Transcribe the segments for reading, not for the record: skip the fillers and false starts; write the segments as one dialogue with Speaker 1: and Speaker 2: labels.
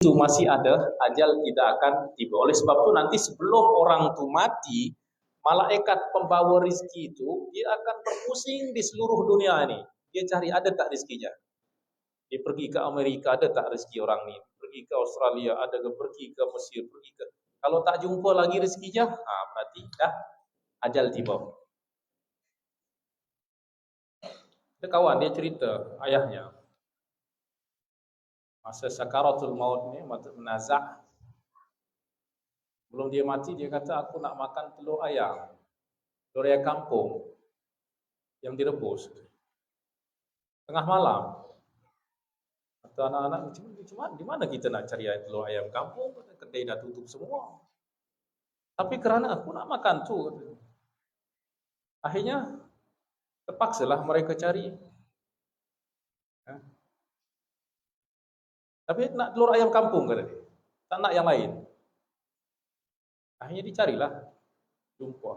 Speaker 1: itu masih ada, ajal tidak akan tiba. Oleh sebab itu nanti sebelum orang itu mati, malaikat pembawa rizki itu dia akan berpusing di seluruh dunia ini. Dia cari ada tak rizkinya. Dia pergi ke Amerika, ada tak rezeki orang ni? Pergi ke Australia, ada ke? Pergi ke Mesir, pergi ke. Kalau tak jumpa lagi rezekinya, berarti dah ajal tiba. Ada kawan dia cerita ayahnya masa sakaratul maut ni, menazak. Belum dia mati dia kata aku nak makan telur ayam kampung yang direbus. Tengah malam. Kata anak-anak, di mana kita nak cari telur ayam kampung? Kedai dah tutup semua. Tapi kerana aku nak makan tu, akhirnya terpaksalah mereka cari. Tapi nak telur ayam kampung kata dia. Tak nak yang lain. Akhirnya dicarilah, jumpa.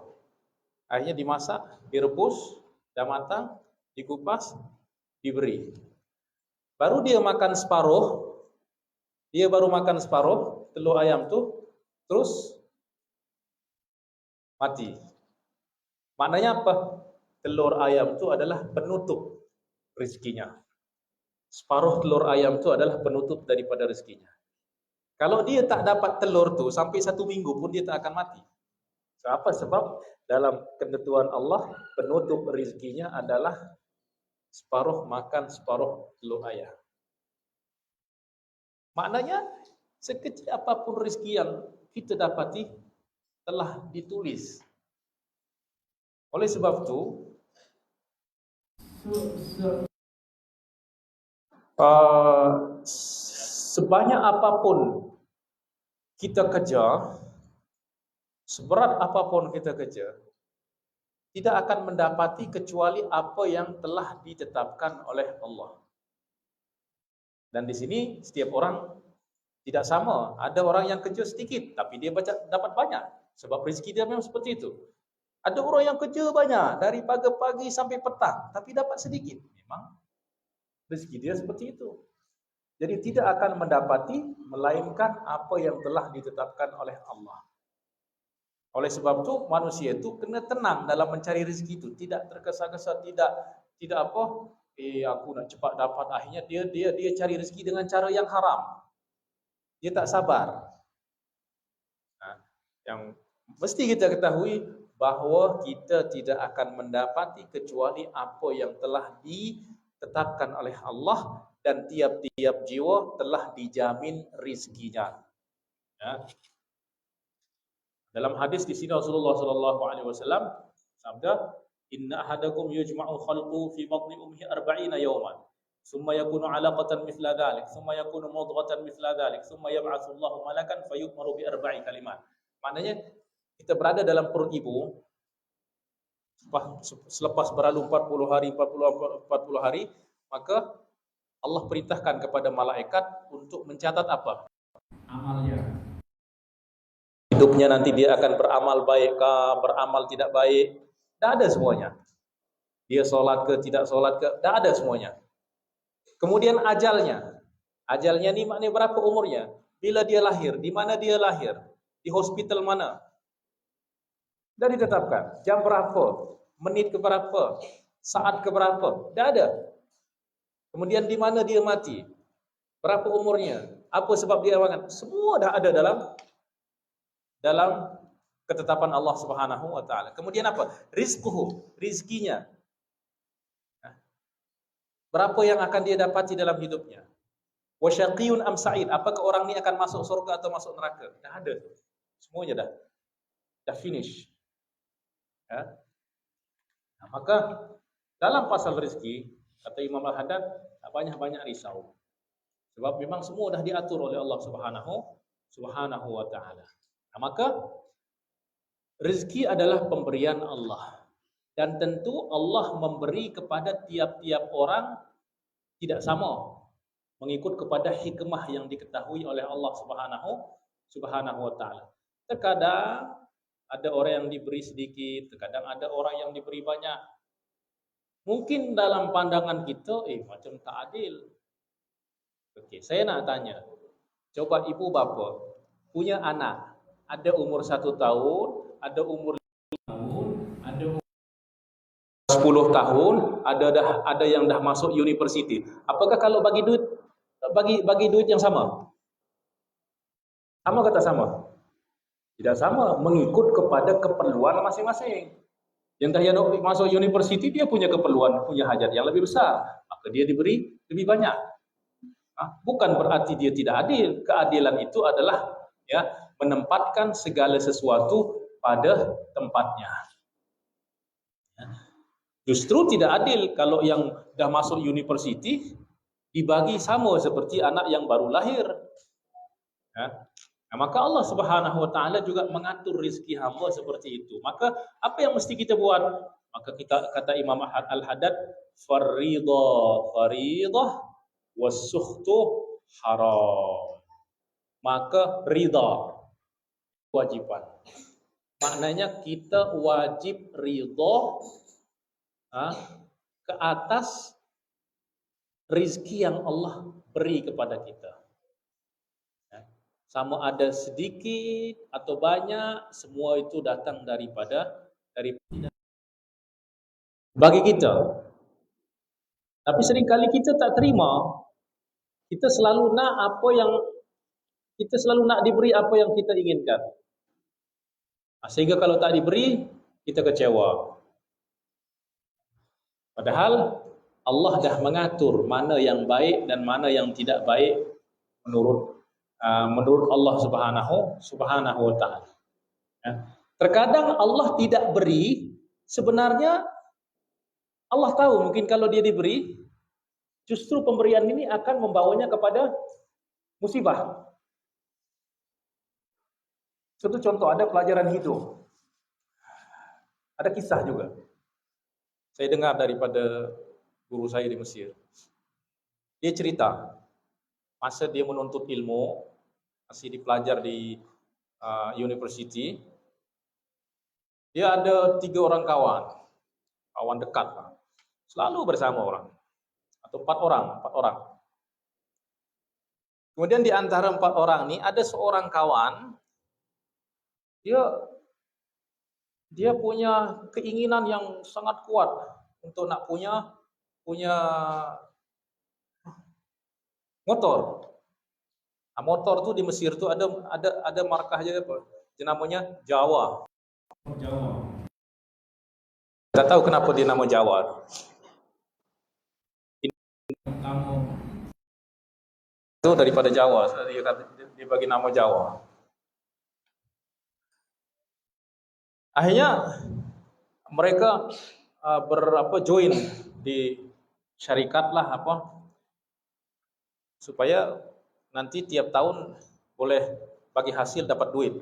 Speaker 1: Akhirnya dimasak, direbus, dah matang, dikupas, diberi. Baru dia makan separuh, telur ayam tu, terus mati. Maknanya apa? Telur ayam tu adalah penutup rezekinya. Separuh telur ayam tu adalah penutup daripada rezekinya. Kalau dia tak dapat telur tu sampai 1 minggu pun dia tak akan mati. Apa sebab? Dalam ketentuan Allah, penutup rezekinya adalah separuh makan, separuh telur ayam. Maknanya sekecil apapun rezeki yang kita dapati telah ditulis. Oleh sebab itu sebanyak apapun kita kerja, seberat apapun kita kerja, tidak akan mendapati kecuali apa yang telah ditetapkan oleh Allah. Dan di sini setiap orang tidak sama. Ada orang yang kerja sedikit tapi dia dapat banyak sebab rezeki dia memang seperti itu. Ada orang yang kerja banyak dari pagi sampai petang tapi dapat sedikit. Memang rezeki dia seperti itu. Jadi tidak akan mendapati melainkan apa yang telah ditetapkan oleh Allah. Oleh sebab itu manusia itu kena tenang dalam mencari rezeki itu, tidak tergesa-gesa, tidak apa, aku nak cepat dapat. Akhirnya dia cari rezeki dengan cara yang haram. Dia tak sabar. Yang mesti kita ketahui bahawa kita tidak akan mendapati kecuali apa yang telah ditetapkan oleh Allah, dan tiap-tiap jiwa telah dijamin rizkinya. Dalam hadis di sini Rasulullah sallallahu alaihi wasallam sabda, "Inna ahadakum yujma'u khalqu fi batni ummihi 40 yawman, thumma yakunu 'alaqatan mithla dhalik, thumma yakunu mudghatan mithla dhalik, thumma yab'atsu Allahu malakan fayu'maru bi 4 kalimat." Maknanya kita berada dalam perut ibu selepas berlalu 40 hari, maka Allah perintahkan kepada malaikat untuk mencatat apa? Amalnya. Hidupnya nanti dia akan beramal baik ke, beramal tidak baik. Dah ada semuanya. Dia solat ke, tidak solat ke, dah ada semuanya. Kemudian ajalnya. Ajalnya ni maknanya berapa umurnya? Bila dia lahir, di mana dia lahir? Di hospital mana? Dah ditetapkan. Jam berapa? Menit ke berapa? Saat ke berapa? Dah ada. Kemudian di mana dia mati? Berapa umurnya? Apa sebab dia awangan? Semua dah ada dalam ketetapan Allah Subhanahu wa taala. Kemudian apa? Rizquhu, rizkinya. Berapa yang akan dia dapati dalam hidupnya? Wa syaqiyun am sa'id, apakah orang ni akan masuk surga atau masuk neraka? Dah ada. Semuanya dah finish. Maka dalam pasal rezeki, kata Imam Al-Haddad, tak banyak-banyak risau. Sebab memang semua dah diatur oleh Allah Subhanahu wa taala. Maka rezeki adalah pemberian Allah, dan tentu Allah memberi kepada tiap-tiap orang tidak sama, mengikut kepada hikmah yang diketahui oleh Allah Subhanahu wa taala. Terkadang ada orang yang diberi sedikit, terkadang ada orang yang diberi banyak. Mungkin dalam pandangan kita macam tak adil. Okey, saya nak tanya, Coba ibu bapa punya anak, ada umur 1 tahun, ada umur 5 tahun, ada umur 10 tahun, ada yang dah masuk universiti. Apakah kalau bagi duit yang sama? Sama kata sama? Tidak sama, mengikut kepada keperluan masing-masing. Yang dah yang masuk universiti dia punya keperluan, punya hajat yang lebih besar, maka dia diberi lebih banyak. Bukan berarti dia tidak adil. Keadilan itu adalah ya menempatkan segala sesuatu pada tempatnya. Justru tidak adil kalau yang dah masuk universiti dibagi sama seperti anak yang baru lahir. Maka Allah Subhanahu wa taala juga mengatur rezeki hamba seperti itu. Maka apa yang mesti kita buat? Maka kita kata Imam Al-Haddad, faridah was-sukhtu haram. Maka ridha kewajiban. Maknanya kita wajib ridha ke atas rezeki yang Allah beri kepada kita. Sama ada sedikit atau banyak, semua itu datang daripada bagi kita. Tapi seringkali kita tak terima. Kita selalu nak diberi apa yang kita inginkan. Sehingga kalau tak diberi, kita kecewa. Padahal Allah dah mengatur mana yang baik dan mana yang tidak baik menurut Allah Subhanahu wa taala. Terkadang Allah tidak beri, sebenarnya Allah tahu mungkin kalau dia diberi, justru pemberian ini akan membawanya kepada musibah. Satu contoh, ada pelajaran hidup. Ada kisah juga. Saya dengar daripada guru saya di Mesir. Dia cerita, masa dia menuntut ilmu, masih dipelajar di university, dia ada 3 orang kawan dekat lah. Selalu bersama orang, atau 4 orang. Kemudian di antara 4 orang ini ada seorang kawan, dia punya keinginan yang sangat kuat untuk nak punya motor. Motor tuh di Mesir tuh ada markahnya apa? Namanya Jawa. Tidak tahu kenapa dia nama Jawa. Itu daripada Jawa, dia bagi nama Jawa. Akhirnya mereka join di syarikat lah supaya nanti tiap tahun boleh bagi hasil dapat duit.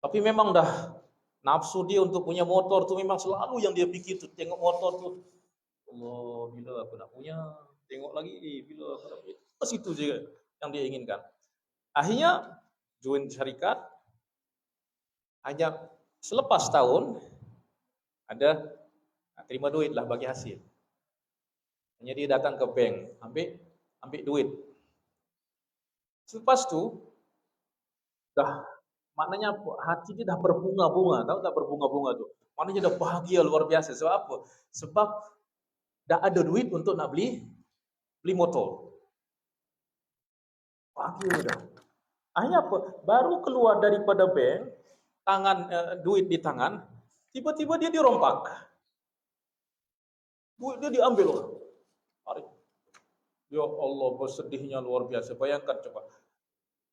Speaker 1: Tapi memang dah nafsu dia untuk punya motor tuh memang selalu yang dia pikir tuh, tengok motor tuh, Allah, bila aku nak punya, tengok lagi bila aku nak punya. Pas itu juga yang dia inginkan. Akhirnya join syarikat, hanya selepas tahun ada terima duit lah bagi hasil. Hanya dia datang ke bank, ambil duit. Selepas tu dah, maknanya hati dia dah berbunga-bunga, tahu tak berbunga-bunga tu? Maknanya dah bahagia luar biasa. Sebab apa? Sebab dah ada duit untuk nak beli motor. Bahagia dah. Akhirnya apa? Baru keluar daripada bank, duit di tangan, tiba-tiba dia dirompak. Duit dia diambil orang. Ya Allah, bersedihnya luar biasa. Bayangkan coba.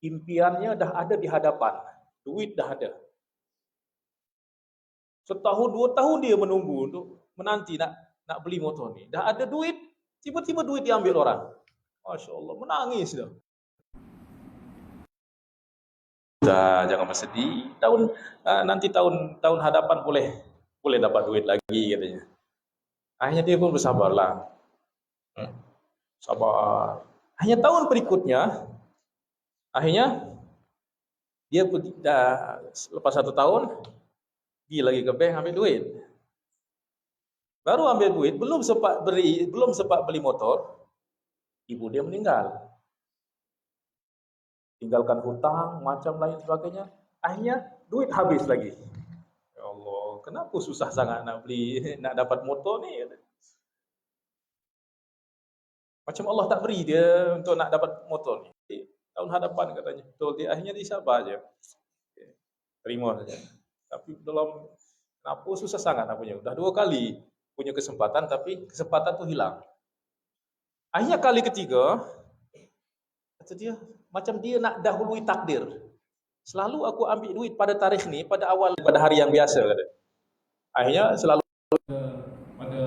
Speaker 1: Impiannya dah ada di hadapan. Duit dah ada. Setahun, 2 tahun dia menunggu untuk menanti nak beli motor ni. Dah ada duit, tiba-tiba duit diambil orang. Masya Allah, menangis dah. Jangan bersedih. Nanti tahun hadapan boleh dapat duit lagi katanya. Akhirnya dia pun bersabarlah. Sabar. Hanya tahun berikutnya, akhirnya dia lepas 1 tahun, pergi lagi ke bank ambil duit. Baru ambil duit, belum sempat beli motor, ibu dia meninggal. tinggalkan hutang, macam lain sebagainya. Akhirnya duit habis lagi. Ya Allah, kenapa susah sangat nak beli, nak dapat motor ni? Macam Allah tak beri dia untuk nak dapat motor ni. Tahun hadapan katanya. Betul, dia akhirnya dia sabar je. Terima saja. Tapi dalam kenapa susah sangat nak punya? Dah 2 kali punya kesempatan tapi kesempatan tu hilang. Akhirnya kali ketiga, kata dia, macam dia nak dahului takdir. Selalu aku ambil duit pada tarikh ni, pada awal, pada hari yang biasa. Kata. Akhirnya selalu pada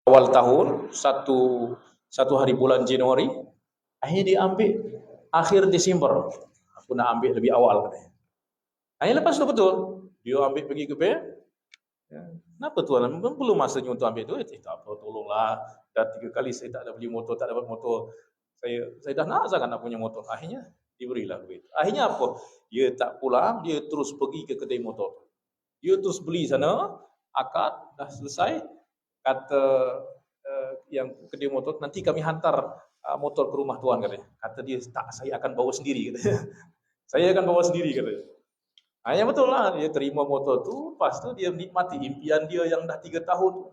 Speaker 1: awal tahun, satu hari bulan Januari, akhirnya dia ambil akhir Desember. Aku nak ambil lebih awal. Katanya. Akhirnya lepas tu betul, dia ambil pergi ke bank. Ya. Kenapa tuan? Belum masanya untuk ambil duit. Tak apa, tolonglah. Dah 3 kali saya tak ada beli motor, tak dapat motor. Saya dah nak sangat nak punya motor. Akhirnya diberilah duit. Akhirnya apa? Dia tak pulang, dia terus pergi ke kedai motor. Dia terus beli sana, akad, dah selesai. Kata yang kedai motor, nanti kami hantar motor ke rumah tuan katanya. Kata dia, tak, saya akan bawa sendiri katanya. Saya akan bawa sendiri katanya. Ya betul lah, dia terima motor tu, lepas tu dia menikmati impian dia yang dah 3 tahun.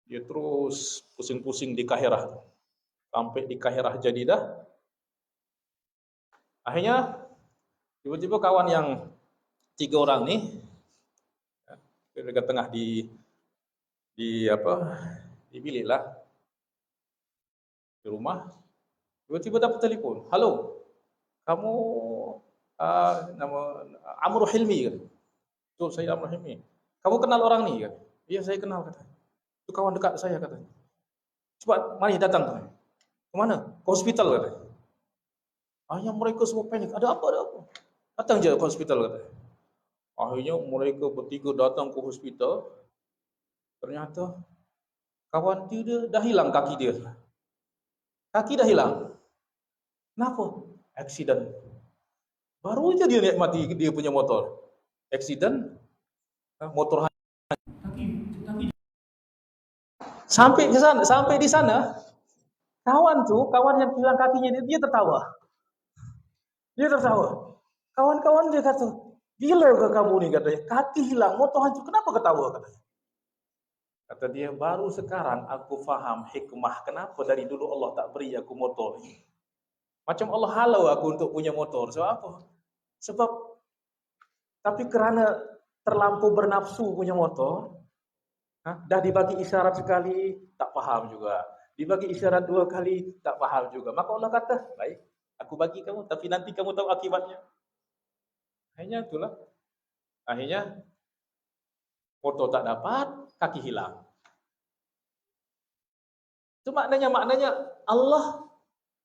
Speaker 1: Dia terus pusing-pusing di Kahirah. Sampai di Kahirah Jadidah. Akhirnya, tiba-tiba kawan yang 3 orang ni, mereka tengah di bilik lah, di rumah, tiba-tiba dapat telefon. Halo, kamu nama Amru Hilmi kan? Betul, saya Amru Hilmi. Kamu kenal orang ni kan? Iya, saya kenal kata. Itu kawan dekat saya kata. Cepat, mari datang kata. Kemana? Ke hospital kata. Akhirnya mereka semua panik. Ada apa? Datang je ke hospital kata. Akhirnya mereka bertiga datang ke hospital. Ternyata kawan dia dah hilang kaki dia. Kaki dah hilang. Kenapa? Aksiden. Baru aja dia nikmati dia punya motor. Aksiden, motor sampai di sana, kawan yang hilang kakinya dia tertawa. Dia tertawa. Kawan-kawan dia kata, gila ke kamu ni katanya, kaki hilang, motor hancur, kenapa ketawa katanya? Kata dia, baru sekarang aku faham hikmah kenapa dari dulu Allah tak beri aku motor ni. Macam Allah halau aku untuk punya motor. Sebab apa? Sebab, tapi kerana terlampau bernafsu punya motor, dah dibagi isyarat sekali, tak faham juga. Dibagi isyarat 2 kali, tak faham juga. Maka Allah kata, baik, aku bagi kamu, tapi nanti kamu tahu akibatnya. Akhirnya itulah. Akhirnya, motor tak dapat, kaki hilang. Itu maknanya Allah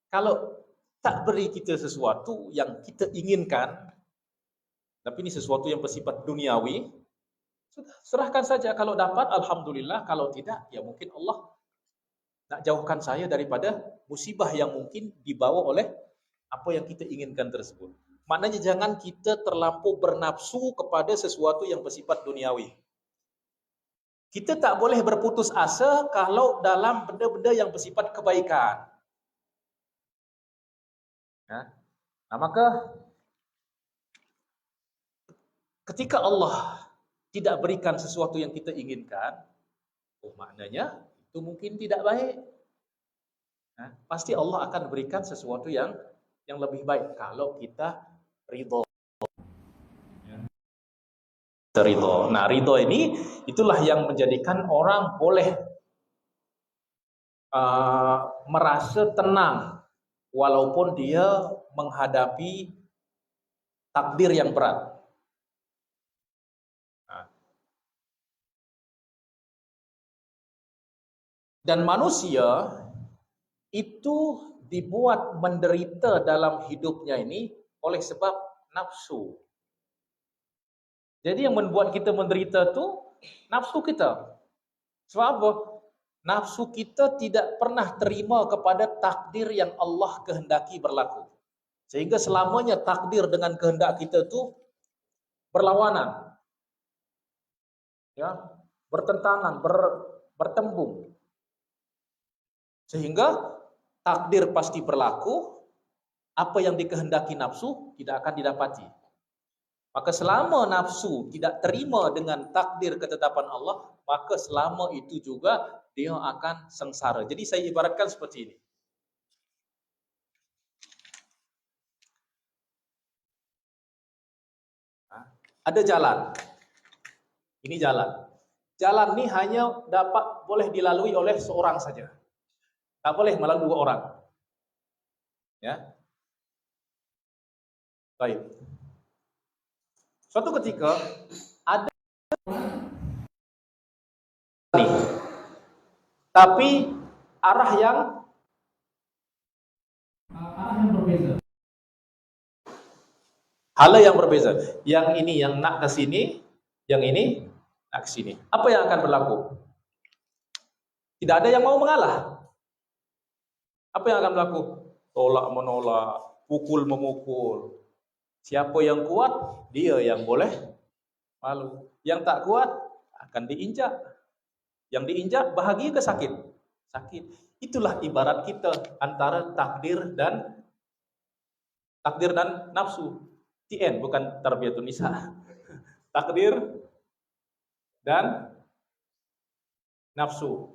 Speaker 1: kalau tak beri kita sesuatu yang kita inginkan, tapi ini sesuatu yang bersifat duniawi, sudah, serahkan saja. Kalau dapat, alhamdulillah. Kalau tidak, ya mungkin Allah nak jauhkan saya daripada musibah yang mungkin dibawa oleh apa yang kita inginkan tersebut. Maknanya jangan kita terlampau bernafsu kepada sesuatu yang bersifat duniawi. Kita tak boleh berputus asa kalau dalam benda-benda yang bersifat kebaikan. Nah, maka ketika Allah tidak berikan sesuatu yang kita inginkan, maknanya itu mungkin tidak baik. Pasti Allah akan berikan sesuatu yang lebih baik kalau kita ridho. Ridho. Nah, ridho ini itulah yang menjadikan orang boleh merasa tenang walaupun dia menghadapi takdir yang berat. Dan manusia itu dibuat menderita dalam hidupnya ini oleh sebab nafsu. Jadi yang membuat kita menderita itu nafsu kita. Sebab apa? Nafsu kita tidak pernah terima kepada takdir yang Allah kehendaki berlaku. Sehingga selamanya takdir dengan kehendak kita itu berlawanan. Ya, bertentangan, bertembung. Sehingga takdir pasti berlaku, apa yang dikehendaki nafsu tidak akan didapati. Maka selama nafsu tidak terima dengan takdir ketetapan Allah, maka selama itu juga dia akan sengsara. Jadi saya ibaratkan seperti ini. Ada jalan. Ini jalan. Jalan ini hanya boleh dilalui oleh seorang saja. Tak boleh melalui 2 orang. Ya. Baik. Suatu ketika ada nih, tapi arah yang berbeza. Hala yang berbeza. Yang ini yang nak ke sini, yang ini nak ke sini. Apa yang akan berlaku? Tidak ada yang mau mengalah. Apa yang akan berlaku? Tolak menolak, pukul memukul. Siapa yang kuat, dia yang boleh malu. Yang tak kuat akan diinjak. Yang diinjak bahagia ke sakit? Sakit. Itulah ibarat kita antara takdir dan nafsu. TN bukan tarbiyatun nisa. Takdir dan nafsu.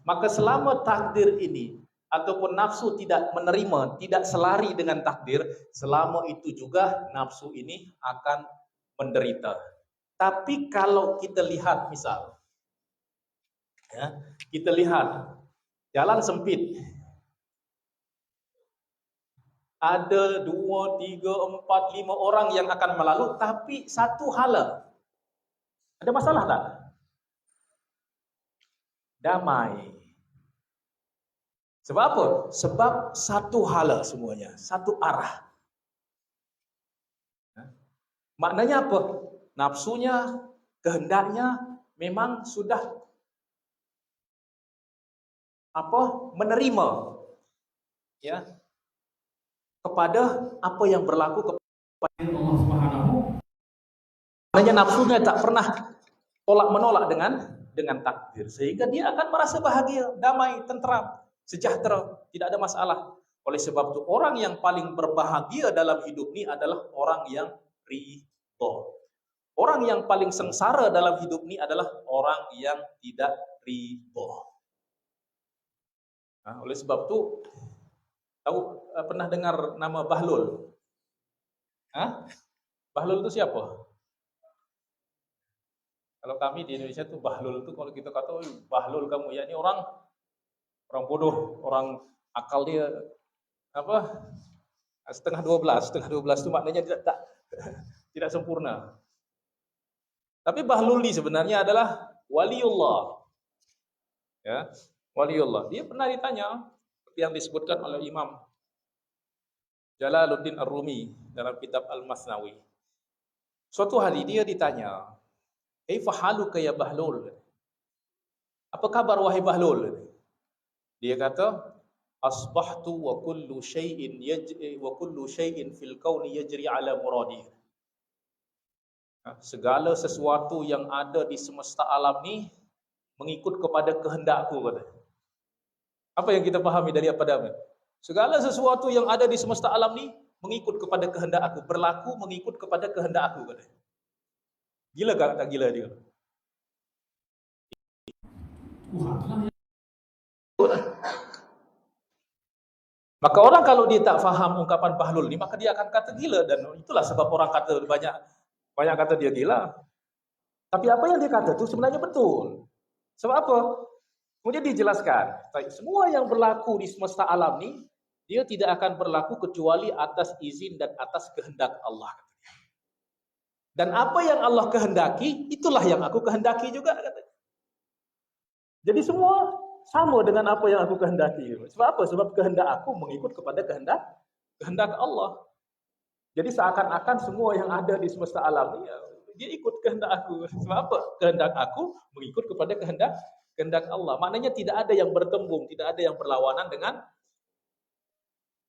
Speaker 1: Maka selama takdir ini ataupun nafsu tidak menerima, tidak selari dengan takdir, selama itu juga nafsu ini akan menderita. Tapi kalau kita lihat misal, ya, kita lihat jalan sempit, ada 2, 3, 4, 5 orang yang akan melalui, tapi satu hala. Ada masalah tak? Damai. Sebab apa? Sebab satu hala semuanya, satu arah. Maknanya apa? Nafsunya, kehendaknya memang sudah menerima, ya, kepada apa yang berlaku kepada Allah Subhanahu. Maknanya nafsunya tak pernah tolak menolak dengan takdir, sehingga dia akan merasa bahagia, damai, tentram, sejahtera, tidak ada masalah. Oleh sebab itu orang yang paling berbahagia dalam hidup ini adalah orang yang ridho. Orang yang paling sengsara dalam hidup ini adalah orang yang tidak ridho. Nah, oleh sebab itu pernah dengar nama Bahlul? Bahlul itu siapa? Kalau kami di Indonesia tuh Bahlul itu, kalau kita kata Bahlul kamu, ya ini orang bodoh, orang akal dia setengah 12 itu maknanya tidak sempurna. Tapi Bahlul ini sebenarnya adalah waliullah. Ya, waliullah. Dia pernah ditanya seperti yang disebutkan oleh Imam Jalaluddin Ar-Rumi dalam kitab Al-Masnawi. Suatu hari dia ditanya, "Kaifa haluka ya Bahlul?" Apa kabar wahai Bahlul? Dia kata, "Asbahtu wa kullu syai'in fil kauni yajri ala muradi." Segala sesuatu yang ada di semesta alam ni mengikut kepada kehendakku, kata. Apa yang kita pahami dari apa dami? Segala sesuatu yang ada di semesta alam ni mengikut kepada kehendak aku, berlaku mengikut kepada kehendak aku, kata. Gila tak gila dia? Maka orang kalau dia tak faham ungkapan Bahlul ni, maka dia akan kata gila, dan itulah sebab orang kata banyak kata dia gila. Tapi apa yang dia kata itu sebenarnya betul. Sebab apa? Kemudian dijelaskan, semua yang berlaku di semesta alam ni, dia tidak akan berlaku kecuali atas izin dan atas kehendak Allah. Dan apa yang Allah kehendaki, itulah yang aku kehendaki juga, katanya. Jadi semua sama dengan apa yang aku kehendaki. Sebab apa? Sebab kehendak aku mengikut kepada kehendak Allah. Jadi seakan-akan semua yang ada di semesta alam ni, dia ikut kehendak aku. Sebab apa? Kehendak aku mengikut kepada kehendak Allah. Maknanya tidak ada yang bertembung, tidak ada yang berlawanan dengan.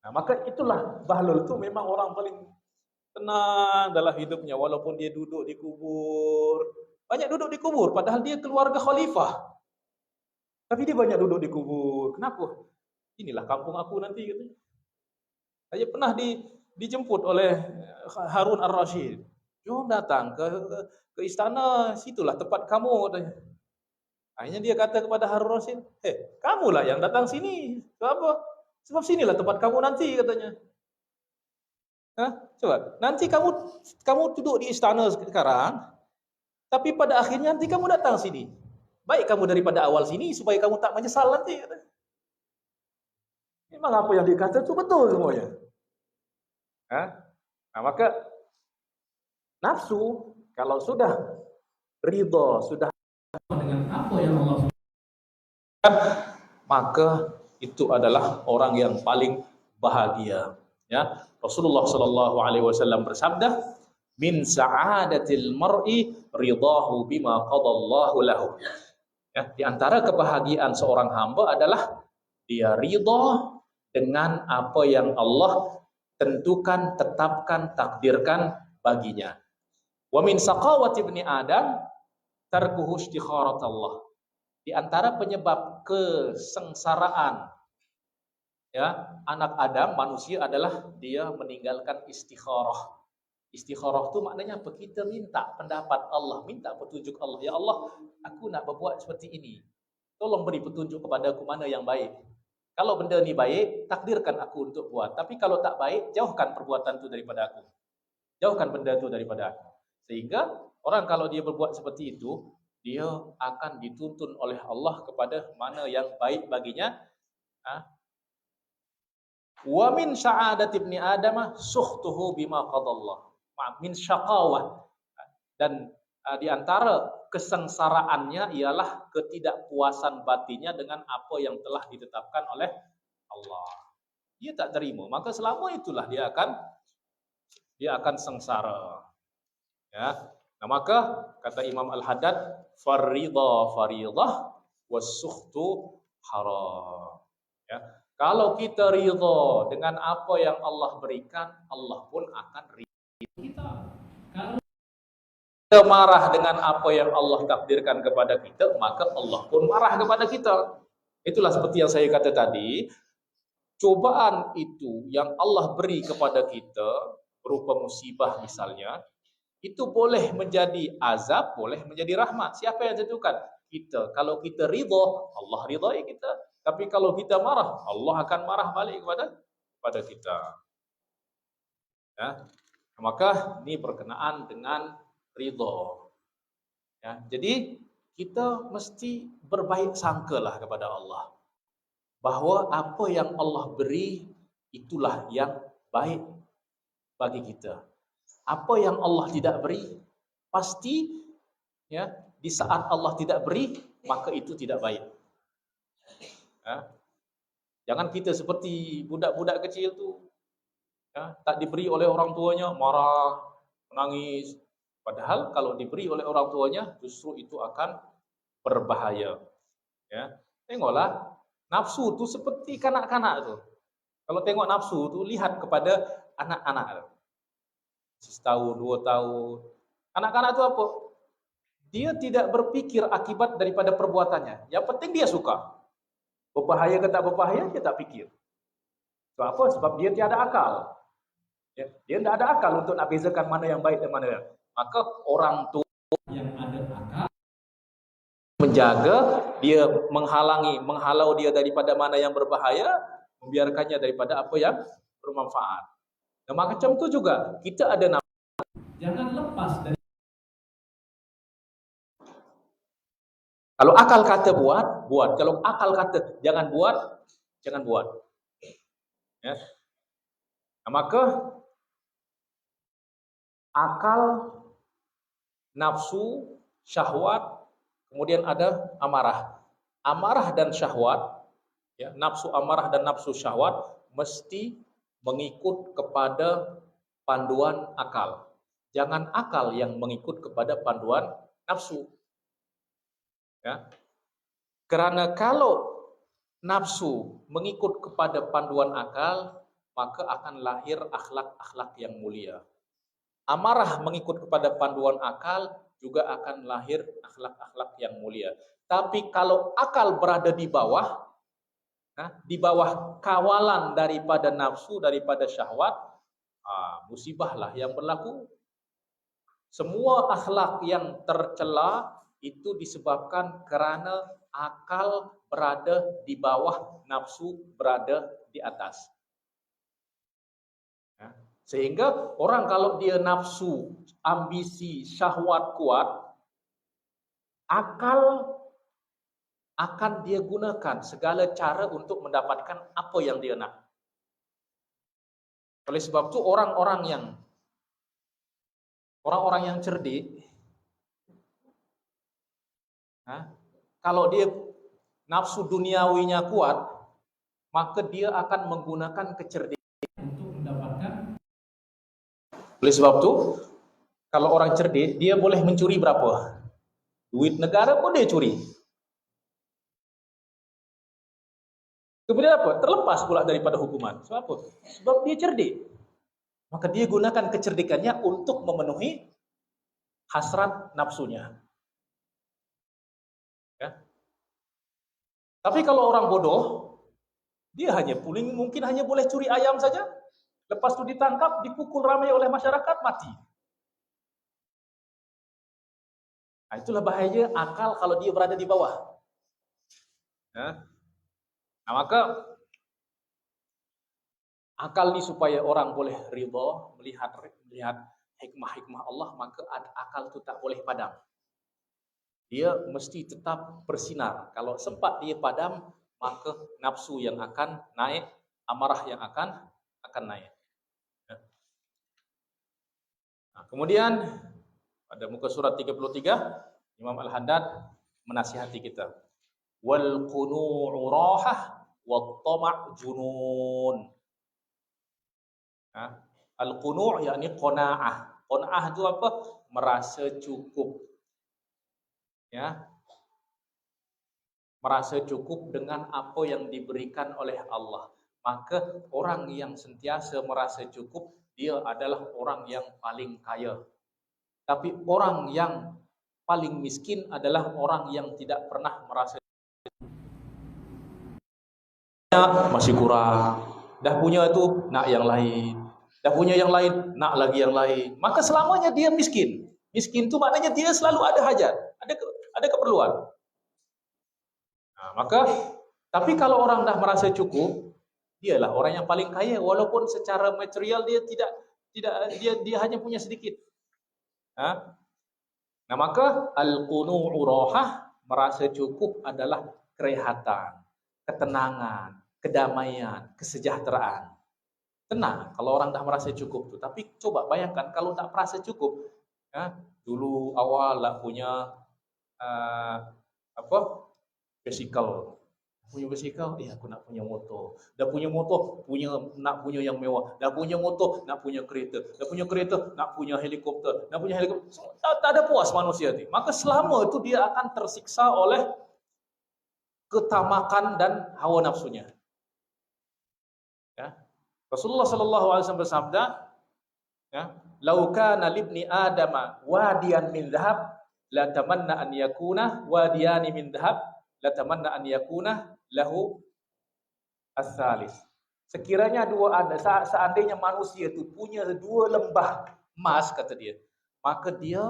Speaker 1: Nah, maka itulah Bahlul itu memang orang paling tenang dalam hidupnya, walaupun dia duduk di kubur. Banyak duduk di kubur, padahal dia keluarga khalifah. Tapi dia banyak duduk di kubur. Kenapa? Inilah kampung aku nanti, katanya. Saya pernah dijemput oleh Harun Ar-Rasyid. Jom datang ke istana, situlah tempat kamu katanya. Akhirnya dia kata kepada Harun Ar-Rasyid, kamulah yang datang sini. Kenapa? Sebab sinilah tempat kamu nanti katanya. Hah? Coba, nanti kamu duduk di istana sekarang, tapi pada akhirnya nanti kamu datang sini. Baik kamu daripada awal sini supaya kamu tak menyesal nanti. Memang apa yang dikata itu betul semuanya. Nah, maka nafsu kalau sudah ridha, sudah dengan apa yang Allah subhanahu, maka itu adalah orang yang paling bahagia. Ya, Rasulullah Shallallahu Alaihi Wasallam bersabda, min sa'adatil mar'i ridahu bima qadallahu lahu. Ya, di antara kebahagiaan seorang hamba adalah dia ridha dengan apa yang Allah tentukan, tetapkan, takdirkan baginya. Wa min saqawati ibni Adam tarkuhu istikharat Allah. Di antara penyebab kesengsaraan ya anak Adam, manusia, adalah dia meninggalkan istikharah. Istikharah itu maknanya apa? Kita minta pendapat Allah, minta petunjuk Allah. Ya Allah, aku nak berbuat seperti ini. Tolong beri petunjuk kepada aku mana yang baik. Kalau benda ni baik, takdirkan aku untuk buat. Tapi kalau tak baik, jauhkan perbuatan itu daripada aku. Jauhkan benda itu daripada aku. Sehingga orang kalau dia berbuat seperti itu, dia akan dituntun oleh Allah kepada mana yang baik baginya. Wa min sa'adati ibni Adam sukhtuhu bima qadallah. Min syaqawah. Dan di antara kesengsaraannya ialah ketidakpuasan batinnya dengan apa yang telah ditetapkan oleh Allah. Dia tak terima, maka selama itulah dia akan sengsara. Ya. Nah, maka kata Imam Al-Haddad, faridha faridah was-sukhtu haram. Ya. Kalau kita ridha dengan apa yang Allah berikan, Allah pun akan ridha kita. Kalau kita marah dengan apa yang Allah takdirkan kepada kita, maka Allah pun marah kepada kita. Itulah seperti yang saya kata tadi, cobaan itu yang Allah beri kepada kita berupa musibah misalnya, itu boleh menjadi azab, boleh menjadi rahmat. Siapa yang tentukan? Kita. Kalau kita ridha, Allah ridai kita. Tapi kalau kita marah, Allah akan marah balik kepada kita. Ya. Maka ini berkenaan dengan ridha. Ya. Jadi kita mesti berbaik sangkalah kepada Allah. Bahwa apa yang Allah beri, itulah yang baik bagi kita. Apa yang Allah tidak beri, pasti ya di saat Allah tidak beri, maka itu tidak baik. Ya. Jangan kita seperti budak-budak kecil tu, ya, tak diberi oleh orang tuanya, marah, menangis. Padahal kalau diberi oleh orang tuanya, justru itu akan berbahaya. Ya. Tengoklah, nafsu tu seperti kanak-kanak tu. Kalau tengok nafsu tu, lihat kepada anak-anak. Setahun, 2 tahun. Anak-anak itu apa? Dia tidak berpikir akibat daripada perbuatannya. Yang penting dia suka. Berbahaya ke tak berbahaya, dia tak fikir. Sebab apa? Sebab dia tiada akal. Ya, dia tidak ada akal untuk nak bezakan mana yang baik dan mana yang. Maka orang tua yang ada akal menjaga, dia menghalau dia daripada mana yang berbahaya, membiarkannya daripada apa yang bermanfaat. Nah, macam tu juga kita ada nafsu. Jangan lepas dari. Kalau akal kata buat, buat. Kalau akal kata jangan buat, jangan buat. Ya. Nah, maka akal, nafsu, syahwat, kemudian ada amarah. Amarah dan syahwat, ya, nafsu amarah dan nafsu syahwat mesti mengikut kepada panduan akal. Jangan akal yang mengikut kepada panduan nafsu. Ya. Kerana kalau nafsu mengikut kepada panduan akal, maka akan lahir akhlak-akhlak yang mulia. Amarah mengikut kepada panduan akal, juga akan lahir akhlak-akhlak yang mulia. Tapi kalau akal berada di bawah, di bawah kawalan daripada nafsu, daripada syahwat, musibahlah yang berlaku. Semua akhlak yang tercela itu disebabkan kerana akal berada di bawah, nafsu berada di atas. Sehingga orang kalau dia nafsu, ambisi, syahwat kuat, akal akan dia gunakan segala cara untuk mendapatkan apa yang dia nak. Oleh sebab itu orang-orang yang cerdik, kalau dia nafsu duniawinya kuat, maka dia akan menggunakan kecerdikan untuk mendapatkan. Oleh sebab itu, kalau orang cerdik, dia boleh mencuri berapa? Duit negara pun dia curi. Kemudian apa? Terlepas pula daripada hukuman. Sebab apa? Sebab dia cerdik. Maka dia gunakan kecerdikannya untuk memenuhi hasrat nafsunya. Ya. Tapi kalau orang bodoh, dia mungkin hanya boleh curi ayam saja. Lepas itu ditangkap, dipukul ramai oleh masyarakat, mati. Nah, itulah bahaya akal kalau dia berada di bawah. Ya. Nah, maka akal ini supaya orang boleh ridha, melihat hikmah-hikmah Allah, maka akal itu tak boleh padam. Dia mesti tetap bersinar. Kalau sempat dia padam, maka nafsu yang akan naik, amarah yang akan naik. Nah, kemudian pada muka surat 33, Imam Al-Haddad menasihati kita. Wal qunu'u rahah wat tama' junun. Al-qunu' yakni qanaah. Qanaah itu apa? Merasa cukup. Ya. Merasa cukup dengan apa yang diberikan oleh Allah. Maka orang yang sentiasa merasa cukup, dia adalah orang yang paling kaya. Tapi orang yang paling miskin adalah orang yang tidak pernah merasa masih kurang. Dah punya itu nak yang lain. Dah punya yang lain, nak lagi yang lain. Maka selamanya dia miskin. Miskin itu maknanya dia selalu ada hajat, ada keperluan. Nah, maka tapi kalau orang dah merasa cukup, dialah orang yang paling kaya walaupun secara material dia dia hanya punya sedikit. Nah, maka al-qunu'u rahah, merasa cukup adalah kerehatan, ketenangan, kedamaian, kesejahteraan. Tenang kalau orang dah merasa cukup tu. Tapi coba bayangkan kalau tak merasa cukup, dulu awal lah punya bicycle. Punya bicycle, aku nak punya motor. Dah punya motor, nak punya yang mewah. Dah punya motor, nak punya kereta. Dah punya kereta, nak punya helikopter. Dah punya helikopter. Tak ada puas manusia ni. Maka selama itu dia akan tersiksa oleh ketamakan dan hawa nafsunya. Ya. Rasulullah sallallahu alaihi wasallam bersabda, ya, "Lau kana libni adama wadiyan min dhahab, la tamanna an yakuna wadiyani min dhahab, la tamanna an yakuna lahu as-salis." Sekiranya seandainya manusia itu punya 2 lembah emas, kata dia, maka dia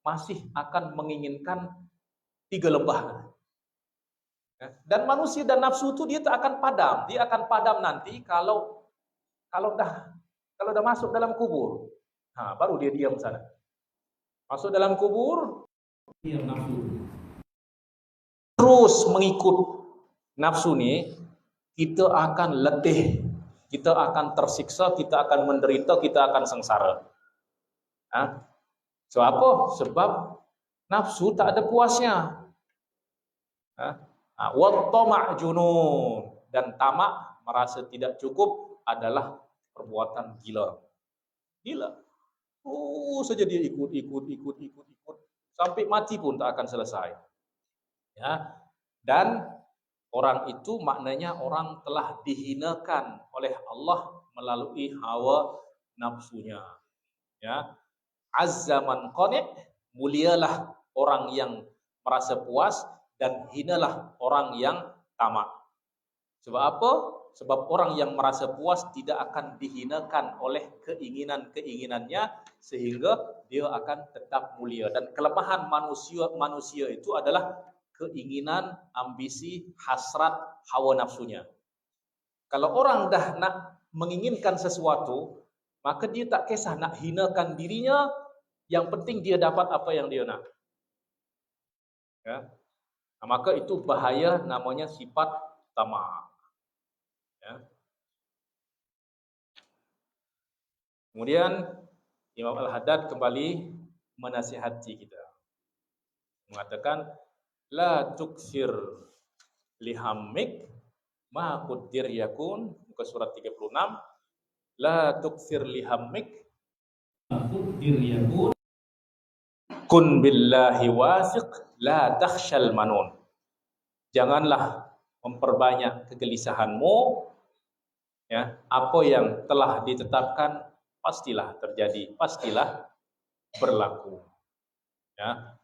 Speaker 1: masih akan menginginkan 3 lembah. Dan manusia dan nafsu itu dia tak akan padam. Dia akan padam nanti kalau dah masuk dalam kubur. Baru dia diam sana. Masuk dalam kubur, diam nafsu. Terus mengikut nafsu ni, kita akan letih, kita akan tersiksa, kita akan menderita, kita akan sengsara. Sebab apa? Sebab nafsu tak ada puasnya. Wat tama' junun, dan tamak, merasa tidak cukup, adalah perbuatan gila. Gila. Saja dia ikut sampai mati pun tak akan selesai. Ya. Dan orang itu maknanya orang telah dihinakan oleh Allah melalui hawa nafsunya. Ya. Azza man qani', mulialah orang yang merasa puas, dan hinalah orang yang tamak. Sebab apa? Sebab orang yang merasa puas tidak akan dihinakan oleh keinginan-keinginannya, sehingga dia akan tetap mulia. Dan kelemahan manusia itu adalah keinginan, ambisi, hasrat, hawa nafsunya. Kalau orang dah nak menginginkan sesuatu, maka dia tak kisah nak hinakan dirinya, yang penting dia dapat apa yang dia nak. Ya. Nah, maka itu bahaya, namanya sifat tamak. Ya. Kemudian Imam Al-Haddad kembali menasihati kita, mengatakan la tuksir lihammik ma quddir yakun, muka surat 36, la tuksir lihammik ma quddir yakun kun billahi wasiq la takhshal manun. Janganlah memperbanyak kegelisahanmu, ya, apa yang telah ditetapkan pastilah terjadi, pastilah berlaku. Ya.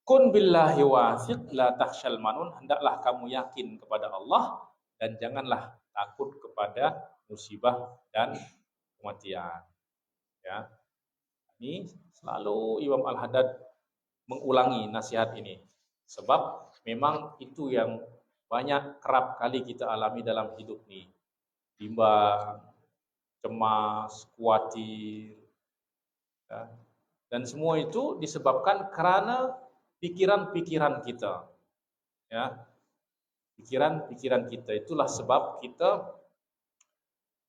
Speaker 1: Kun billahi wasiq la takhshal manun, hendaklah kamu yakin kepada Allah dan janganlah takut kepada musibah dan kematian. Ya. Ini selalu Imam Al-Haddad mengulangi nasihat ini, sebab memang itu yang banyak kerap kali kita alami dalam hidup ini. Bimbang, cemas, khawatir, ya. Dan semua itu disebabkan karena pikiran-pikiran kita, ya. Pikiran-pikiran kita itulah sebab kita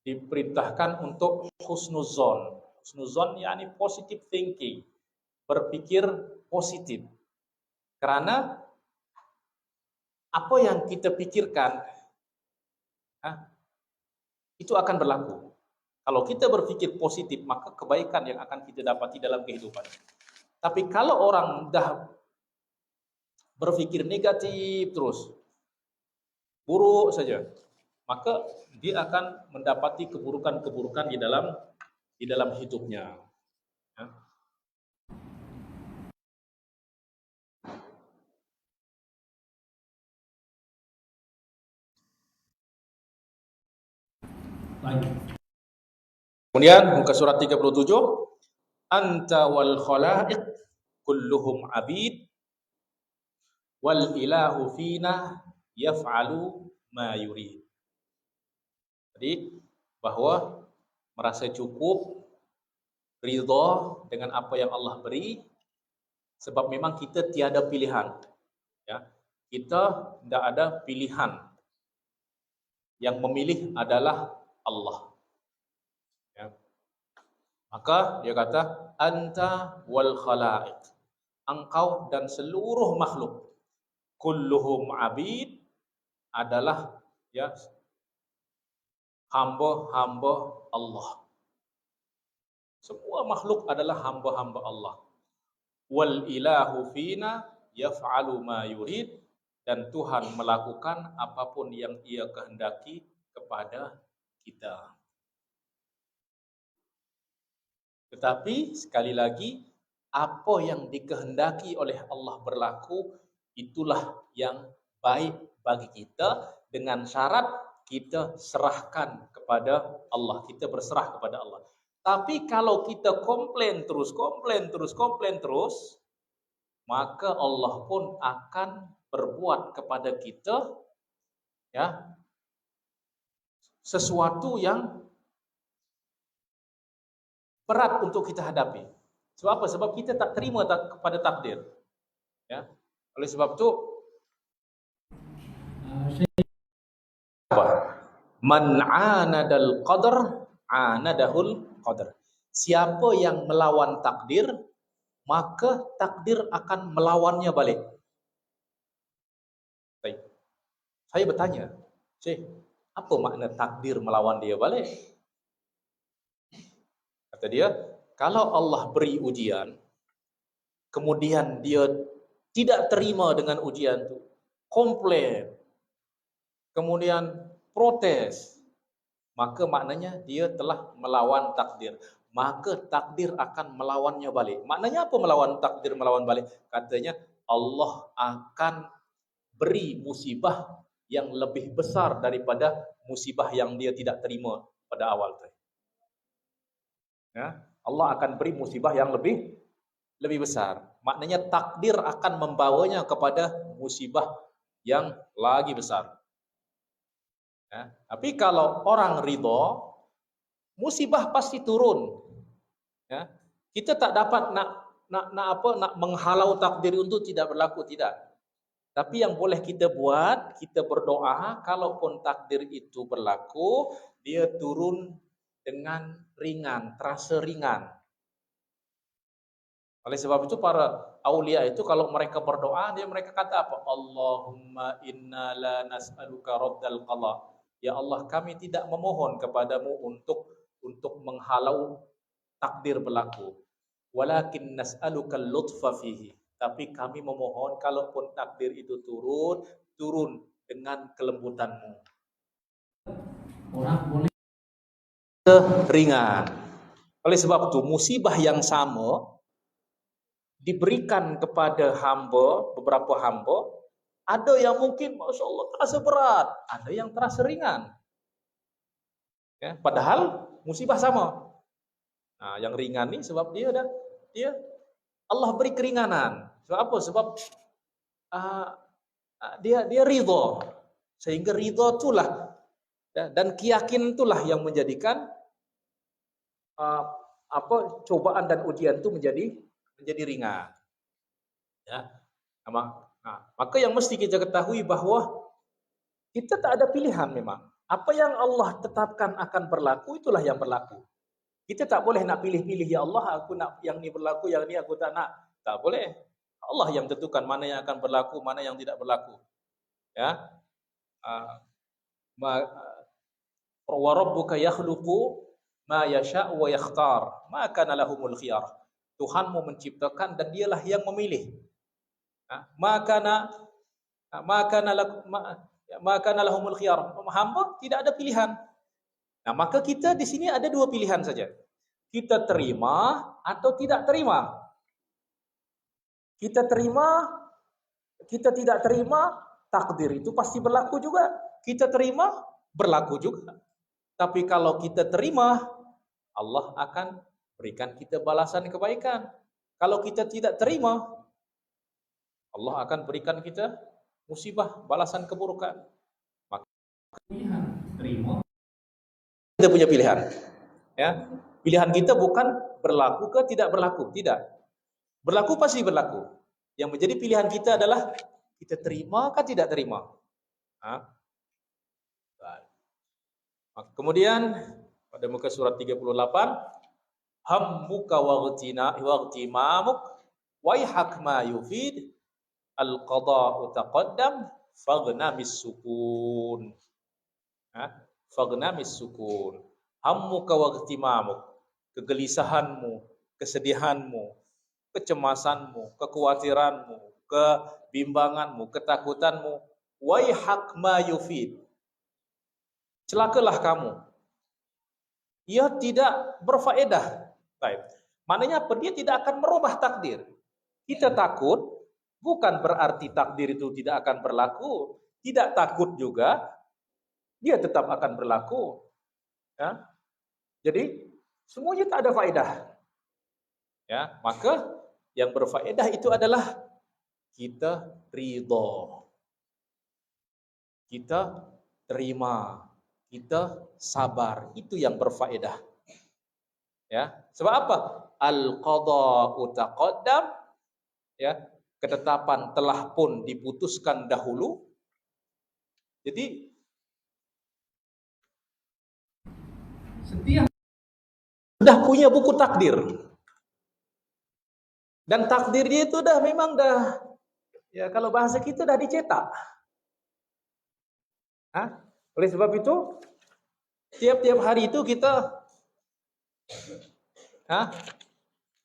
Speaker 1: diperintahkan untuk husnuzon. Husnuzon yakni positive thinking, berpikir positif. Karena apa yang kita pikirkan, itu akan berlaku. Kalau kita berpikir positif, maka kebaikan yang akan kita dapati dalam kehidupan. Tapi kalau orang dah berpikir negatif terus, buruk saja, maka dia akan mendapati keburukan-keburukan di dalam hidupnya. Ya. Kemudian muka surat 37, anta wal khalaiq kulluhum abid wal ilahu fina yaf'alu ma yurid. Jadi bahwa merasa cukup, ridha dengan apa yang Allah beri, sebab memang kita tiada pilihan. Ya, kita tidak ada pilihan. Yang memilih adalah Allah. Ya. Maka dia kata anta wal khalaiq, engkau dan seluruh makhluk, kulluhum abid, adalah, ya, hamba-hamba Allah. Semua makhluk adalah hamba-hamba Allah. Wal ilahu fina yaf'alu ma yurid, dan Tuhan melakukan apapun yang Ia kehendaki kepada kita. Tetapi sekali lagi, apa yang dikehendaki oleh Allah berlaku, itulah yang baik bagi kita, dengan syarat kita serahkan kepada Allah, kita berserah kepada Allah. Tapi kalau kita komplain terus, maka Allah pun akan berbuat kepada kita, ya, sesuatu yang berat untuk kita hadapi. Sebab apa? Sebab kita tak terima kepada takdir. Ya. Oleh sebab itu, man anadal qadar anadahul qadar. Siapa yang melawan takdir, maka takdir akan melawannya balik. Saya bertanya, Syekh, apa makna takdir melawan dia balik? Kata dia, kalau Allah beri ujian, kemudian dia tidak terima dengan ujian itu, komplain, kemudian protes, maka maknanya dia telah melawan takdir. Maka takdir akan melawannya balik. Maknanya apa melawan takdir, melawan balik? Katanya Allah akan beri musibah yang lebih besar daripada musibah yang dia tidak terima pada awal tu. Ya, Allah akan beri musibah yang lebih besar. Maknanya takdir akan membawanya kepada musibah yang lagi besar. Ya, tapi kalau orang ridho, musibah pasti turun. Ya, kita tak dapat nak menghalau takdir untuk tidak berlaku, tidak. Tapi yang boleh kita buat, kita berdoa, kalaupun takdir itu berlaku, dia turun dengan ringan, terasa ringan. Oleh sebab itu para aulia itu kalau mereka berdoa, mereka kata apa? Allahumma inna la nas'aluka raddal qada. Ya Allah, kami tidak memohon kepadamu untuk menghalau takdir berlaku. Walakin nas'aluka lutfa fihi. Tapi kami memohon kalaupun takdir itu turun dengan kelembutanmu. Orang boleh ringan. Oleh sebab itu musibah yang sama diberikan kepada hamba, beberapa hamba, ada yang mungkin Masya Allah terasa berat, ada yang terasa ringan. Ya, padahal musibah sama. Nah, yang ringan ni sebab dia Allah beri keringanan. Sebab apa? Sebab dia ridha. Sehingga ridha itulah dan keyakinan itulah yang menjadikan cobaan dan ujian itu menjadi ringan. Ya. Maka yang mesti kita ketahui bahawa kita tak ada pilihan memang. Apa yang Allah tetapkan akan berlaku, itulah yang berlaku. Kita tak boleh nak pilih-pilih, ya Allah aku nak yang ni berlaku, yang ni aku tak nak. Tak boleh. Allah yang tentukan mana yang akan berlaku, mana yang tidak berlaku. Ya. Wa rabbuka yakhluqu ma yasha' wa yakhtar. Ma kana lahumul khiyar. Tuhanmu menciptakan dan dialah yang memilih. Maka lahumul khiyar. Hamba tidak ada pilihan. Nah, maka kita di sini ada dua pilihan saja. Kita terima atau tidak terima. Kita terima, kita tidak terima, takdir itu pasti berlaku juga. Kita terima, berlaku juga. Tapi kalau kita terima, Allah akan berikan kita balasan kebaikan. Kalau kita tidak terima, Allah akan berikan kita musibah, balasan keburukan. Maka pilihan terima. Kita punya pilihan. Ya. Pilihan kita bukan berlaku ke tidak berlaku, tidak. Berlaku pasti berlaku. Yang menjadi pilihan kita adalah kita terima ke tidak terima. Kemudian pada muka surat 38, hammuka waghtimamuk waihak ma yufid al-qada'u taqaddam faghnamis sukun. Faghnamis sukun. Hammuka waghtimamuk, kegelisahanmu, kesedihanmu, kecemasanmu, kekhawatiranmu, kebimbanganmu, ketakutanmu, waihak ma yufid. Celakalah kamu. Ia tidak berfaedah. Baik. Maknanya apa? Dia tidak akan merubah takdir. Kita takut bukan berarti takdir itu tidak akan berlaku. Tidak takut juga dia tetap akan berlaku. Ya. Jadi semuanya tak ada faedah. Ya, maka yang berfaedah itu adalah kita ridha. Kita terima, kita sabar, itu yang berfaedah. Ya, sebab apa? Al-qada'u taqaddam, ya, ketetapan telah pun diputuskan dahulu. Jadi setiap sudah punya buku takdir. Dan takdir dia itu dah memang dah, ya kalau bahasa kita dah dicetak. Oleh sebab itu tiap-tiap hari itu kita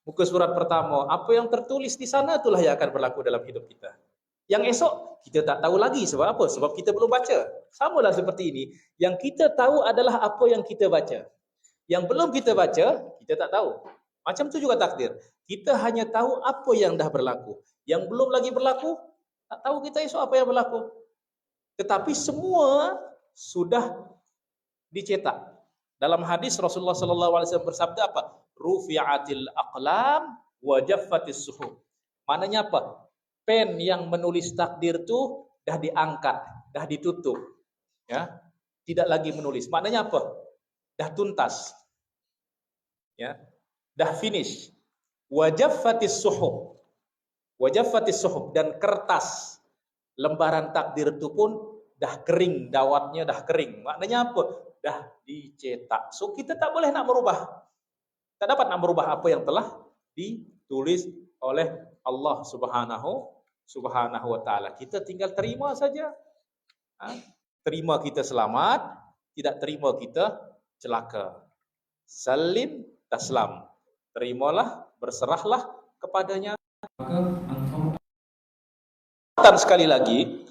Speaker 1: muka surat pertama, apa yang tertulis di sana itulah yang akan berlaku dalam hidup kita. Yang esok kita tak tahu lagi sebab apa? Sebab kita belum baca. Samalah seperti ini. Yang kita tahu adalah apa yang kita baca. Yang belum kita baca, kita tak tahu. Macam tu juga takdir. Kita hanya tahu apa yang dah berlaku. Yang belum lagi berlaku, tak tahu kita esok apa yang berlaku. Tetapi semua sudah dicetak. Dalam hadis Rasulullah SAW bersabda apa? Rufi'atil aqlam wa jaffatis suhuf. Maknanya apa? Pen yang menulis takdir itu dah diangkat, dah ditutup. Ya, tidak lagi menulis. Maknanya apa? Dah tuntas. Ya, dah finish. Wa jaffatis suhuf. Wa jaffatis suhuf, dan kertas lembaran takdir itu pun dah kering, dawatnya dah kering. Maknanya apa? Dah dicetak. So kita tak boleh nak merubah. Tak dapat nak merubah apa yang telah ditulis oleh Allah Subhanahu wa taala. Kita tinggal terima saja. Terima kita selamat, tidak terima kita celaka. Salim taslam. Terimalah, berserahlah kepadanya. Dan sekali lagi,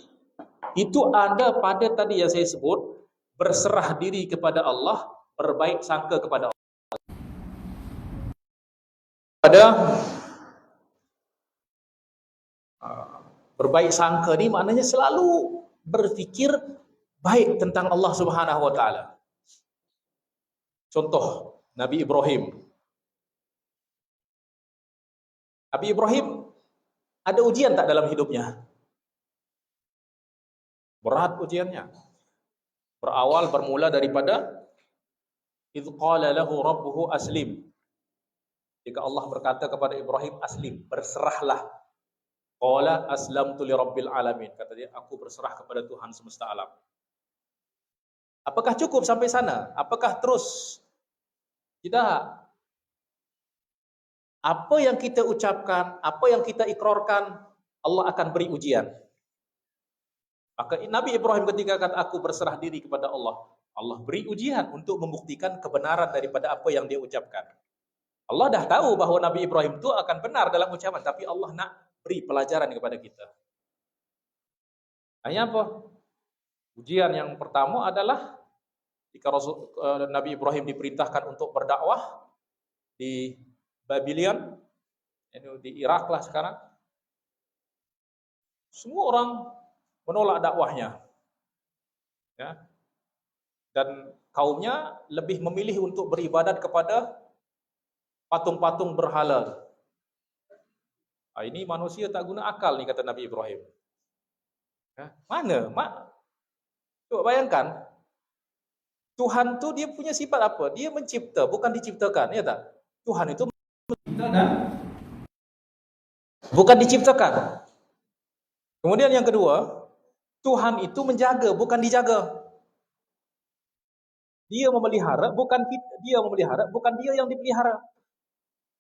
Speaker 1: itu ada pada tadi yang saya sebut, berserah diri kepada Allah, berbaik sangka kepada Allah. Pada berbaik sangka ni maknanya selalu berfikir baik tentang Allah Subhanahu wa taala. Contoh Nabi Ibrahim. Nabi Ibrahim ada ujian tak dalam hidupnya? Berat ujiannya. Bermula daripada idz qala lahu rabbuhu aslim. Jika Allah berkata kepada Ibrahim, aslim, berserahlah. Qala aslamtu li rabbil alamin. Kata dia, aku berserah kepada Tuhan semesta alam. Apakah cukup sampai sana? Apakah terus? Tidak. Apa yang kita ucapkan, apa yang kita ikrarkan, Allah akan beri ujian. Maka Nabi Ibrahim ketika kata aku berserah diri kepada Allah, Allah beri ujian untuk membuktikan kebenaran daripada apa yang dia ucapkan. Allah dah tahu bahawa Nabi Ibrahim itu akan benar dalam ucapan, tapi Allah nak beri pelajaran kepada kita. Hanya apa? Ujian yang pertama adalah jika Nabi Ibrahim diperintahkan untuk berdakwah di Babylon, di Irak lah sekarang, semua orang menolak dakwahnya, ya. Dan kaumnya lebih memilih untuk beribadat kepada patung-patung berhala. Ini manusia tak guna akal ni, kata Nabi Ibrahim. Ya. Mana? Coba bayangkan, Tuhan tu dia punya sifat apa? Dia mencipta, bukan diciptakan, ya tak? Tuhan itu mencipta dan bukan diciptakan. Kemudian yang kedua, Tuhan itu menjaga, bukan dijaga. Dia memelihara, bukan dia yang dipelihara.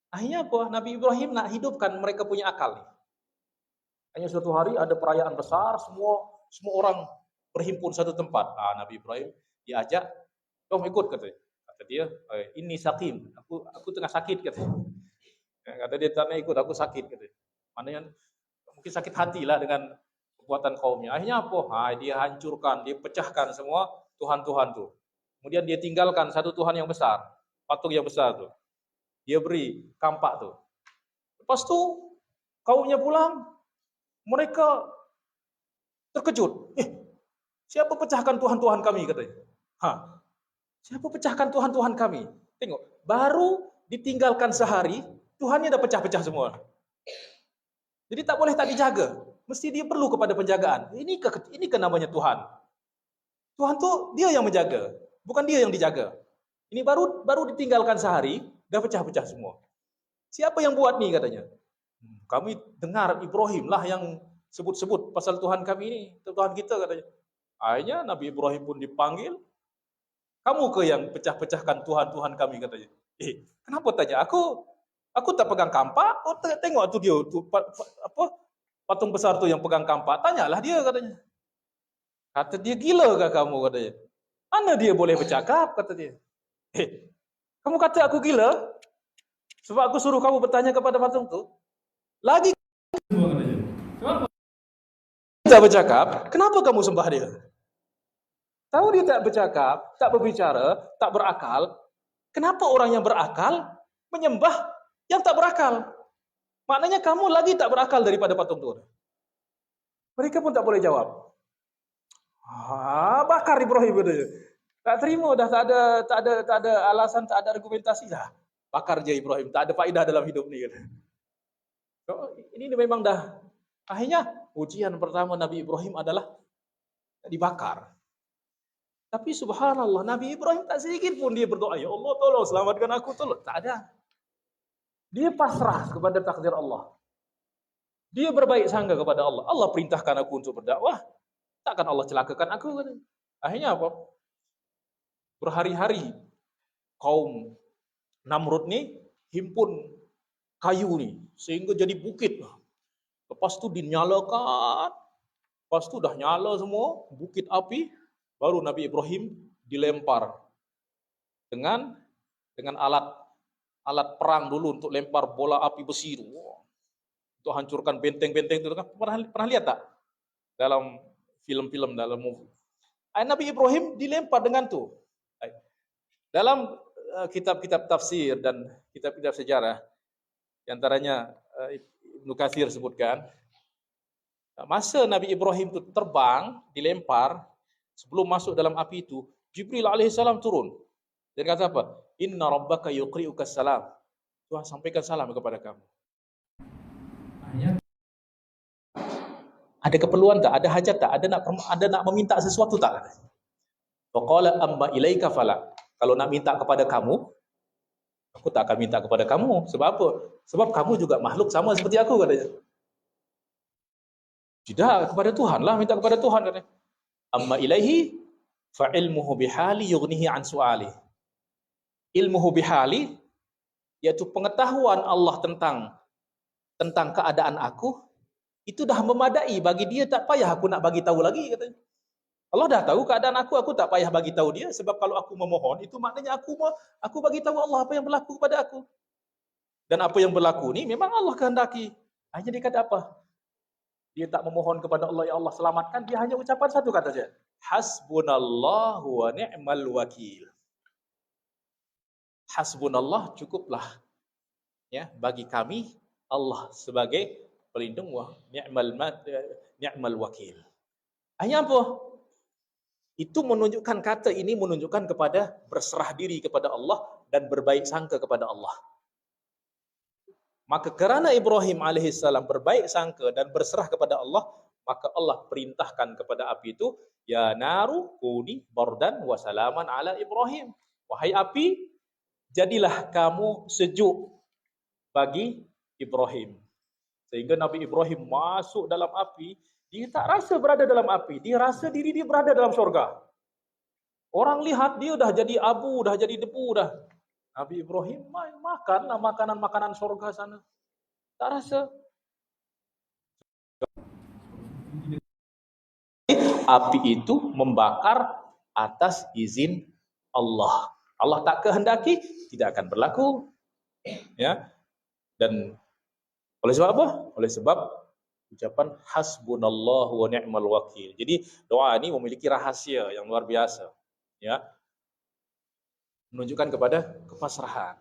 Speaker 1: Akhirnya apa? Nabi Ibrahim nak hidupkan mereka punya akal. Hanya suatu hari ada perayaan besar, semua orang berhimpun satu tempat. Nabi Ibrahim diajak, "Jom ikut," kata dia. "Ini sakim, aku tengah sakit," kata. Kata dia, "Tak nak ikut, aku sakit," kata. Maknanya mungkin sakit hatilah dengan perbuatan kaumnya. Akhirnya apa? Dia hancurkan, dia pecahkan semua Tuhan-Tuhan tu. Kemudian dia tinggalkan satu Tuhan yang besar, patung yang besar tu. Dia beri kampak tu. Lepas tu kaumnya pulang, mereka terkejut. Siapa pecahkan Tuhan-Tuhan kami, katanya. Siapa pecahkan Tuhan-Tuhan kami? Tengok, baru ditinggalkan sehari, Tuhannya dah pecah-pecah semua. Jadi tak boleh tak dijaga. Mesti dia perlu kepada penjagaan. Ini kan namanya Tuhan. Tuhan tu dia yang menjaga, bukan dia yang dijaga. Ini baru ditinggalkan sehari, dah pecah-pecah semua. Siapa yang buat ni, katanya? Kami dengar Ibrahim lah yang sebut-sebut pasal Tuhan kami ini, Tuhan kita, katanya. Akhirnya Nabi Ibrahim pun dipanggil. Kamu ke yang pecah-pecahkan Tuhan-Tuhan kami, katanya. Kenapa tanya? Aku tak pegang kampak. Tengok tu dia, patung besar tu yang pegang kampak. Tanyalah dia, katanya. Kata dia, gila ke kamu, katanya. Mana dia boleh bercakap, kata dia. Kamu kata aku gila? Sebab aku suruh kamu bertanya kepada patung tu. Lagi tak bercakap, kenapa kamu sembah dia? Tahu dia tak bercakap, tak berbicara, tak berakal. Kenapa orang yang berakal menyembah yang tak berakal? Maknanya kamu lagi tak berakal daripada patung tu. Mereka pun tak boleh jawab. Bakar Ibrahim katanya. Tak terima dah, tak ada alasan, tak ada argumentasi dah. Bakar je Ibrahim, tak ada faedah dalam hidup ni kata. So, ini memang dah akhirnya ujian pertama Nabi Ibrahim adalah dibakar. Tapi subhanallah, Nabi Ibrahim tak sedikit pun dia berdoa, ya Allah tolong selamatkan aku, tolong. Tak ada. Dia pasrah kepada takdir Allah. Dia berbaik sangka kepada Allah. Allah perintahkan aku untuk berdakwah, takkan Allah celakakan aku. Akhirnya apa? Berhari-hari kaum Namrud ni himpun kayu ni sehingga jadi bukit. Lepas tu dinyalakan. Lepas tu dah nyala semua, bukit api, baru Nabi Ibrahim dilempar dengan alat perang dulu untuk lempar bola api besi itu. Untuk hancurkan benteng-benteng itu. Pernah lihat tak? Dalam film-film, dalam movie. Nabi Ibrahim dilempar dengan tu. Dalam kitab-kitab tafsir dan kitab-kitab sejarah, di antaranya Ibnu Katsir sebutkan, masa Nabi Ibrahim itu terbang, dilempar, sebelum masuk dalam api itu, Jibril alaihissalam turun. Dan kata apa? Inna rabbaka yuqri'uka salam. Tuhan sampaikan salam kepada kamu. Ada keperluan tak? Ada hajat tak? Ada nak meminta sesuatu tak? Faqala amma ilaika fala. Kalau nak minta kepada kamu, aku tak akan minta kepada kamu. Sebab apa? Sebab kamu juga makhluk sama seperti aku, katanya. Tidak, kepada Tuhan lah, minta kepada Tuhan, katanya. Amma ilaihi fa ilmuhu bihali yughnihi an su'ali. Ilmuhu bihali, yaitu pengetahuan Allah tentang keadaan aku, itu dah memadai bagi dia, tak payah aku nak bagi tahu lagi, katanya. Allah dah tahu keadaan aku tak payah bagi tahu dia, sebab kalau aku memohon, itu maknanya aku bagi tahu Allah apa yang berlaku kepada aku. Dan apa yang berlaku ni memang Allah kehendaki. Hanya dia kata apa? Dia tak memohon kepada Allah, ya Allah selamatkan, dia hanya ucapan satu kata saja. Hasbunallahu wa ni'mal wakil. Hasbunallah, cukuplah ya bagi kami Allah sebagai pelindung, wa ni'mal wakil. Hanya apa? Itu menunjukkan, kata ini menunjukkan kepada berserah diri kepada Allah dan berbaik sangka kepada Allah. Maka kerana Ibrahim alaihissalam berbaik sangka dan berserah kepada Allah, maka Allah perintahkan kepada api itu, ya naru kuni bardan wa salaman ala Ibrahim. Wahai api, jadilah kamu sejuk bagi Ibrahim. Sehingga Nabi Ibrahim masuk dalam api, dia tak rasa berada dalam api, dia rasa diri dia berada dalam syurga. Orang lihat dia dah jadi abu, dah jadi debu dah. Nabi Ibrahim makanlah makanan-makanan syurga sana. Tak rasa. Api itu membakar atas izin Allah. Allah tak kehendaki, tidak akan berlaku. Ya. Dan oleh sebab apa? Oleh sebab ucapan hasbunallahu wa ni'mal wakil. Jadi doa ini memiliki rahasia yang luar biasa. Ya. Menunjukkan kepada kepasrahan.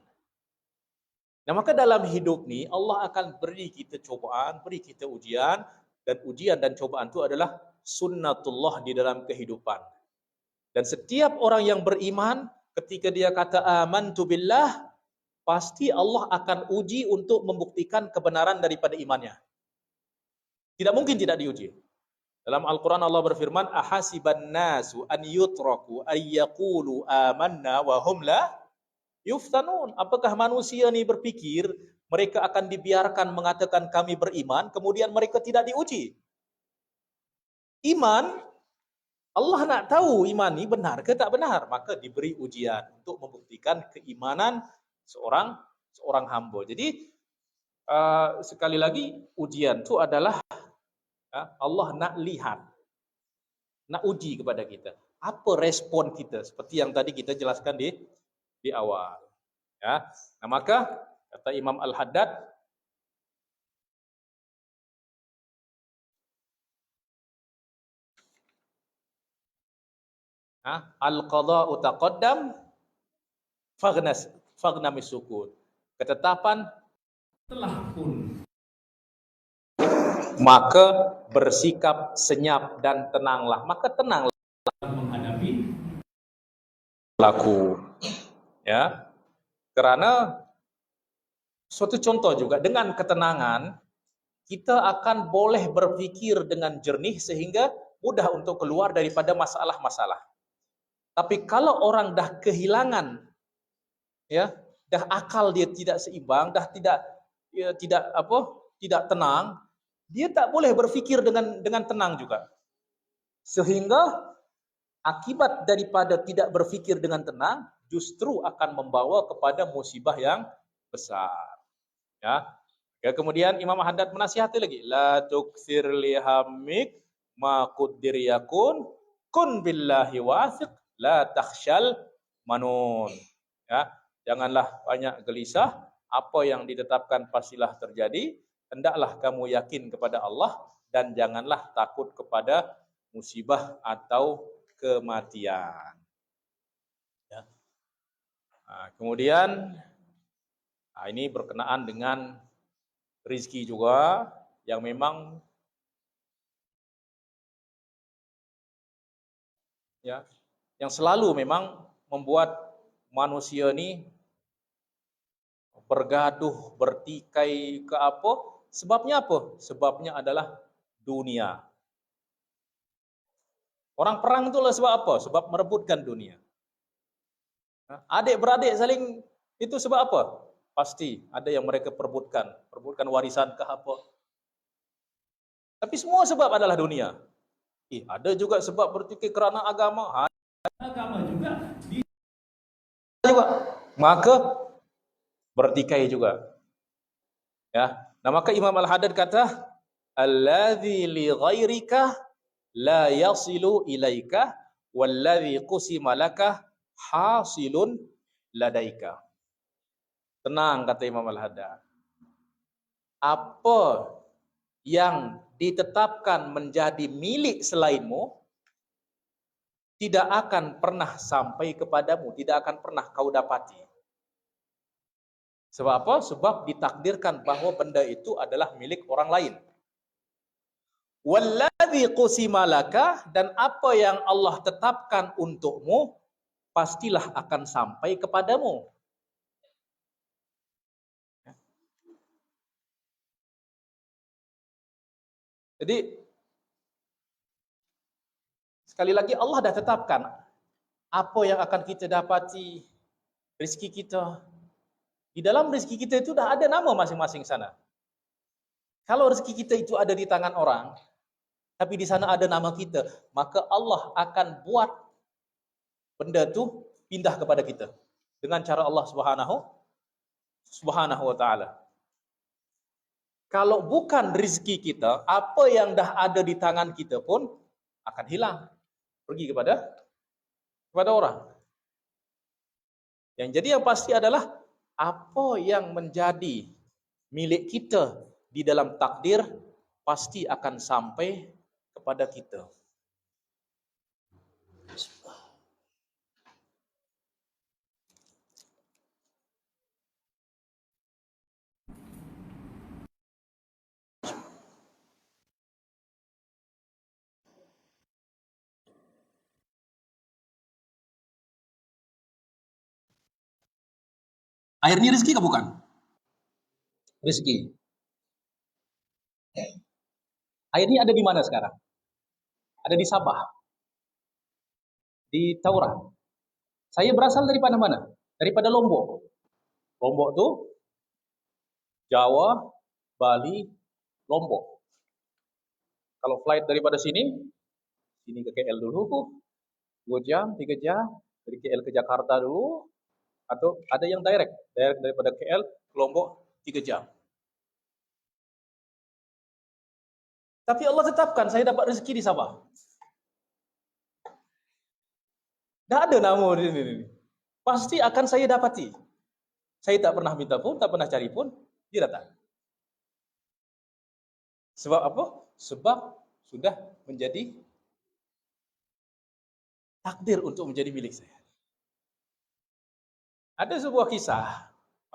Speaker 1: Nah, maka dalam hidup ni Allah akan beri kita cobaan, beri kita ujian, dan ujian dan cobaan itu adalah sunnatullah di dalam kehidupan. Dan setiap orang yang beriman, ketika dia kata amantu billah, pasti Allah akan uji untuk membuktikan kebenaran daripada imannya. Tidak mungkin tidak diuji. Dalam Al-Quran Allah berfirman, ahasiban nasu an yutraku ayyaqulu amanna wa hum la yuftanun. Apakah manusia ni berpikir mereka akan dibiarkan mengatakan kami beriman, kemudian mereka tidak diuji? Iman, Allah nak tahu iman ni benar ke tak benar, maka diberi ujian untuk membuktikan keimanan seorang hamba. Jadi sekali lagi, ujian itu adalah Allah nak lihat, nak uji kepada kita. Apa respon kita? Seperti yang tadi kita jelaskan di awal. Ya. Nah, maka kata Imam Al-Haddad, al-qada'u taqaddam faghnamis sukut. Ketetapan telah pun, maka bersikap senyap dan tenanglah. Maka tenanglah. menghadapi pelaku. Ya, karena suatu contoh juga, dengan ketenangan kita akan boleh berpikir dengan jernih sehingga mudah untuk keluar daripada masalah-masalah. Tapi kalau orang dah kehilangan, ya, dah akal dia tidak seimbang, dah tidak, ya, tidak tenang, dia tak boleh berpikir dengan tenang juga. Sehingga akibat daripada tidak berpikir dengan tenang justru akan membawa kepada musibah yang besar. Ya. Ya, kemudian Imam Haddad menasihati lagi, la tukthir li hammik ma quddir yakun kun billahi wasiq la takhshal manun. Ya, janganlah banyak gelisah, apa yang ditetapkan pastilah terjadi, hendaklah kamu yakin kepada Allah dan janganlah takut kepada musibah atau kematian. Ya. Nah, kemudian ini berkenaan dengan rizki juga, yang memang ya, yang selalu memang membuat manusia ini bergaduh, bertikai ke apa? Sebabnya apa? Sebabnya adalah dunia. Orang perang itulah sebab apa? Sebab merebutkan dunia. Adik-beradik saling itu sebab apa? Pasti ada yang mereka perebutkan warisan ke apa. Tapi semua sebab adalah dunia. Ada juga sebab bertikai kerana agama. Agama juga maka bertikai juga. Ya. Nah, maka Imam Al-Haddad kata, alladzi li ghairika la yasilu ilaika walladzi qusima laka hasilun ladaika. Tenang, kata Imam Al-Haddad. Apa yang ditetapkan menjadi milik selainmu tidak akan pernah sampai kepadamu, tidak akan pernah kau dapati. Sebab apa? Sebab ditakdirkan bahwa benda itu adalah milik orang lain. Walladzi qusima laka, dan apa yang Allah tetapkan untukmu pastilah akan sampai kepadamu. Jadi sekali lagi Allah dah tetapkan apa yang akan kita dapati, rezeki kita. Di dalam rezeki kita itu dah ada nama masing-masing sana. Kalau rezeki kita itu ada di tangan orang, tapi di sana ada nama kita, maka Allah akan buat benda itu pindah kepada kita dengan cara Allah Subhanahu wa taala. Kalau bukan rezeki kita, apa yang dah ada di tangan kita pun akan hilang, pergi kepada orang. Yang jadi yang pasti adalah apa yang menjadi milik kita di dalam takdir pasti akan sampai kepada kita. Air ini rezeki ke bukan? Rezeki. Air ini ada di mana sekarang? Ada di Sabah, di Taurah. Saya berasal dari mana? Daripada Lombok. Lombok tuh Jawa, Bali, Lombok. Kalau flight daripada sini ke KL dulu, 2 jam, 3 jam, dari KL ke Jakarta dulu, atau ada yang direct daripada KL ke Lombok 3 jam. Tapi Allah tetapkan saya dapat rezeki di Sabah. Tidak ada nama di sini. Pasti akan saya dapati. Saya tak pernah minta pun, tak pernah cari pun, dia datang. Sebab apa? Sebab sudah menjadi takdir untuk menjadi milik saya. Ada sebuah kisah.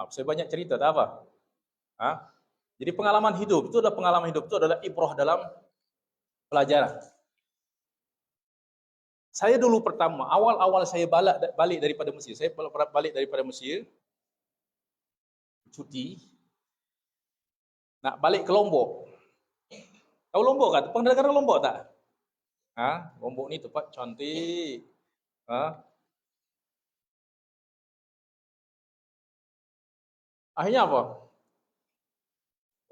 Speaker 1: Saya banyak cerita, tak apa. Jadi pengalaman hidup itu adalah ibrah dalam pelajaran. Saya dulu pertama, awal-awal saya balik daripada Mesir. Saya balik daripada Mesir, cuti, nak balik ke Lombok. Tahu Lombok kan? Pernah dengar Lombok tak? Lombok ni tempat cantik. Akhirnya apa?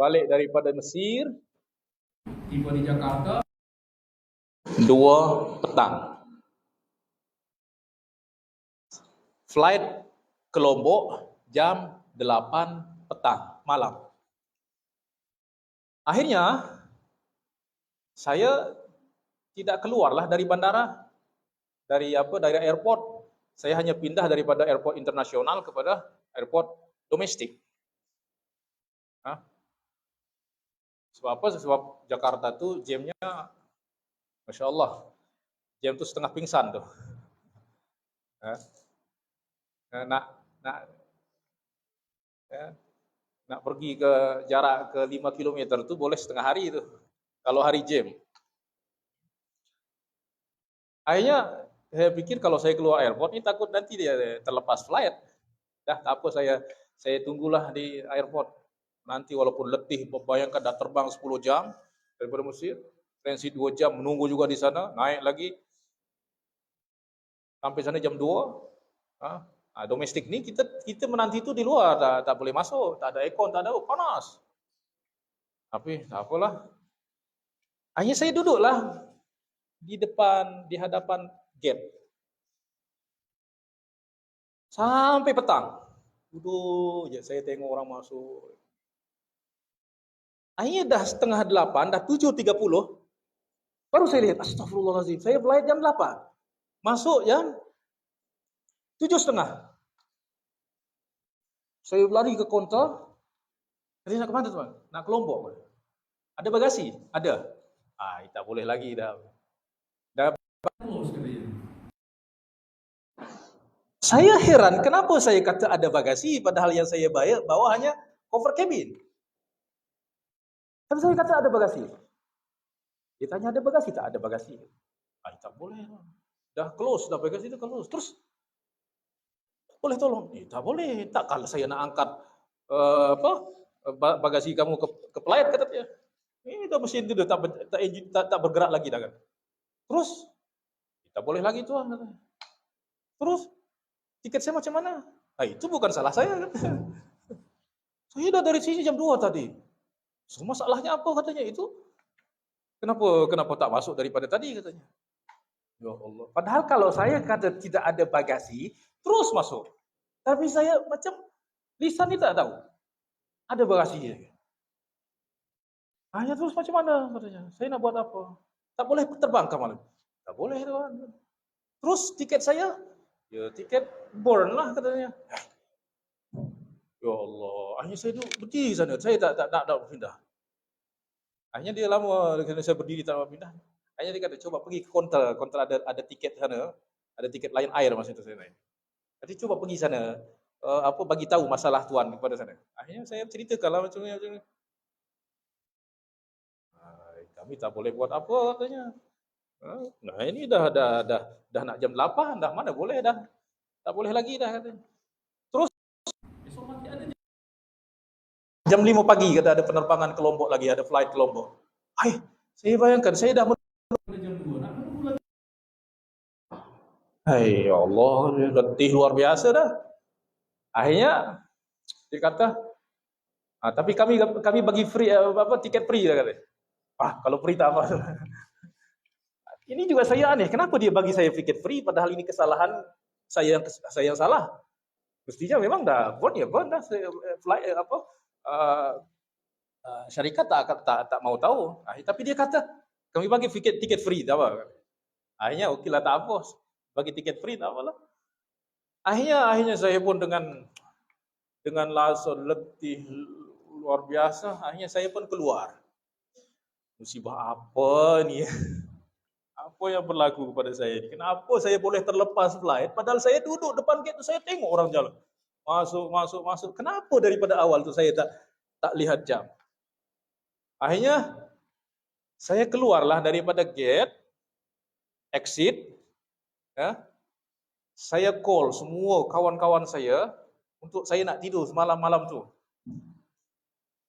Speaker 1: Balik daripada Mesir, tiba di Jakarta 2 petang. Flight ke Lombok jam 8 petang malam. Akhirnya saya tidak keluarlah dari bandara, dari airport. Saya hanya pindah daripada airport internasional kepada airport domestik. Sebab apa? Sebab Jakarta tuh jamnya, Masya Allah, jam tuh setengah pingsan tuh. Nak pergi ke jarak ke 5 km tuh boleh setengah hari tuh, kalau hari jam. Akhirnya saya pikir kalau saya keluar airport ini takut nanti dia terlepas flight. Dah tak apa, saya tunggulah di airport. Nanti walaupun letih, bayangkan dah terbang 10 jam daripada Mesir, transit 2 jam, menunggu juga di sana, naik lagi. Sampai sana jam 2. Domestik ni kita menanti itu di luar, tak boleh masuk, tak ada aircon, tak ada, panas. Tapi tak apalah. Akhirnya saya duduklah di hadapan gate. Sampai petang. Duduk je, saya tengok orang masuk. Akhirnya dah setengah 8, dah 7.30, baru saya lihat, astagfirullahaladzim, saya flight jam 8. Masuk jam 7.30. Saya lari ke kaunter. Tadi nak ke mana tuan? Nak ke Lombok. Ada bagasi? Ada. Tak boleh lagi dah. Saya heran kenapa saya kata ada bagasi padahal yang saya bayar bawa hanya cover cabin. Tapi saya kata ada bagasi. Dia tanya ada bagasi tak? Ada bagasi. Tak boleh. Dah close, dah bagasi itu close. Terus boleh tolong? Tak boleh. Tak, kalau saya nak angkat bagasi kamu ke flight, kata dia. Ini dah mesin itu tak bergerak lagi dah kan. Terus tak boleh lagi tuan. Terus tiket saya macam mana? Itu bukan salah saya. Saya dah dari sini jam 2 tadi. So, masalahnya apa katanya itu? Kenapa tak masuk daripada tadi katanya? Ya Allah. Padahal kalau saya kata tidak ada bagasi, terus masuk. Tapi saya macam lisan ni tak tahu. Ada bagasi. Hanya terus macam mana katanya? Saya nak buat apa? Tak boleh terbang ke malam? Tak boleh tuan. Terus tiket saya? Ya tiket burn lah katanya. Ya Allah. Akhirnya saya berdiri sana. Saya tak berpindah. Akhirnya dia lama kerana saya berdiri tak berpindah. Akhirnya dia kata coba pergi ke kaunter. Kaunter ada tiket sana. Ada tiket Lion Air masa itu saya naik. Jadi coba pergi sana. Bagi tahu masalah tuan kepada sana. Akhirnya saya ceritakanlah macam ni. Kami tak boleh buat apa katanya. Nah ini dah nak jam 8 dah, mana boleh dah. Tak boleh lagi dah katanya. Terus esok nanti ada jam 5 pagi kata ada penerbangan ke Lombok lagi, ada flight ke Lombok. Saya bayangkan saya dah jam 2 nak menunggu lagi. Ya Allah, letih luar biasa dah. Akhirnya dia kata, tapi kami bagi free tiket free dah kata. Kalau free tak apa. Ini juga saya aneh, kenapa dia bagi saya tiket free padahal ini kesalahan saya yang salah. Mestinya memang dah burn dah flight syarikat tak mau tahu. Tapi dia kata kami bagi tiket free tak apa. Akhirnya okeylah tak apa. Bagi tiket free tak apalah. Akhirnya saya pun dengan langsung letih luar biasa, akhirnya saya pun keluar. Musibah apa ni? Apa yang berlaku kepada saya ni? Kenapa saya boleh terlepas flight padahal saya duduk depan gate tu, saya tengok orang jalan. Masuk. Kenapa daripada awal tu saya tak lihat jam? Akhirnya saya keluarlah daripada gate, exit, Ya, saya call semua kawan-kawan saya untuk saya nak tidur semalam-malam tu.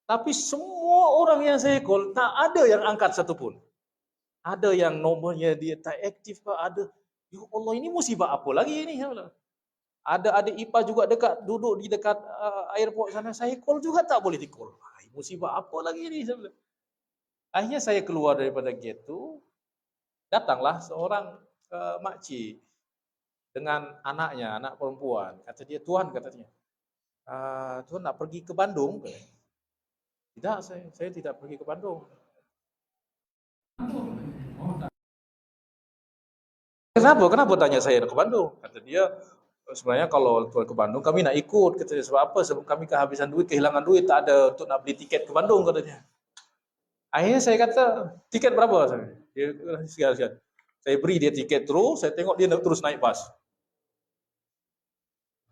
Speaker 1: Tapi semua orang yang saya call, tak ada yang angkat satupun. Ada yang nomornya dia tak aktif, ada. Ya Allah, ini musibah apa lagi ini? Ada adik ipar juga dekat, duduk di dekat airport sana, saya call juga tak boleh di call. Musibah apa lagi ini? Akhirnya saya keluar daripada gate tu, datanglah seorang makcik dengan anaknya, anak perempuan. Kata dia, Tuan, katanya, Tuan nak pergi ke Bandung? Tidak, saya tidak pergi ke Bandung. Kenapa? Kenapa tanya saya ke Bandung? Kata dia, sebenarnya kalau Tuan ke Bandung, kami nak ikut. Kata dia, sebab apa? Sebab kami kehabisan duit, kehilangan duit, tak ada untuk nak beli tiket ke Bandung, katanya. Akhirnya saya kata, tiket berapa? Dia sial-sial. Saya beri dia tiket terus, saya tengok dia terus naik bas.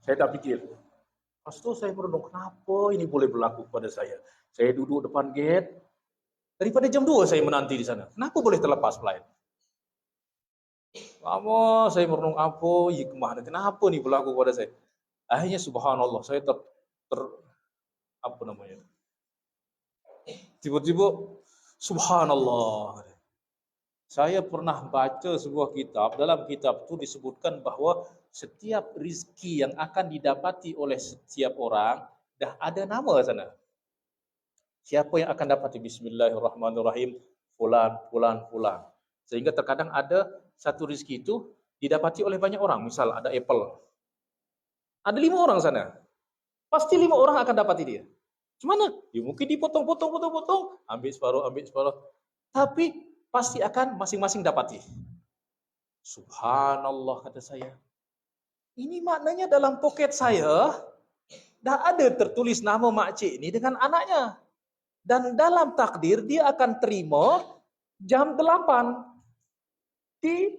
Speaker 1: Saya tak fikir. Lepas tu saya merenung, kenapa ini boleh berlaku kepada saya? Saya duduk depan gate, daripada jam 2 saya menanti di sana. Kenapa boleh terlepas flight? Lama saya merenung, apa hikmah, kenapa ni berlaku kepada saya? Akhirnya subhanallah, saya apa namanya? Tiba-tiba subhanallah. Saya pernah baca sebuah kitab, dalam kitab itu disebutkan bahwa setiap rizki yang akan didapati oleh setiap orang, dah ada nama sana. Siapa yang akan dapat bismillahirrahmanirrahim, fulan, fulan, fulan. Sehingga terkadang ada satu rizki itu didapati oleh banyak orang. Misal ada apple. Ada 5 orang sana. Pasti 5 orang akan dapati dia. Gimana? Ya mungkin dipotong, ambil separuh. Tapi pasti akan masing-masing dapati. Subhanallah, kata saya. Ini maknanya dalam poket saya, dah ada tertulis nama makcik ini dengan anaknya. Dan dalam takdir dia akan terima jam 8 di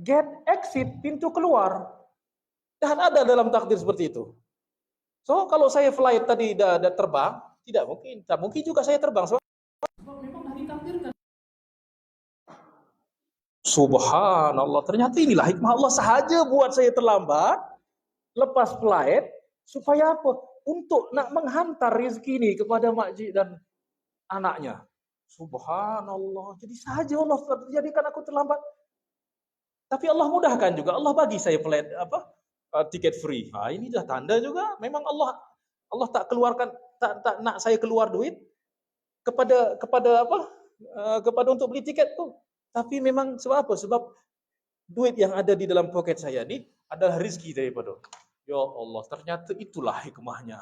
Speaker 1: gate exit, pintu keluar. Dan ada dalam takdir seperti itu. So kalau saya flight tadi dah terbang, tidak mungkin. Tak mungkin juga saya terbang. Sebab memang dah ditakdirkan. Subhanallah, ternyata inilah hikmah Allah, sahaja buat saya terlambat, lepas flight, supaya apa? Untuk nak menghantar rezeki ini kepada makcik dan anaknya. Subhanallah, jadi sahaja Allah jadikan aku terlambat. Tapi Allah mudahkan juga, Allah bagi saya flight tiket free. Ini dah tanda juga, memang Allah tak keluarkan, tak nak saya keluar duit kepada untuk beli tiket tu. Tapi memang sebab apa? Sebab duit yang ada di dalam poket saya ni adalah rezeki daripada. Ya Allah, ternyata itulah hikmahnya.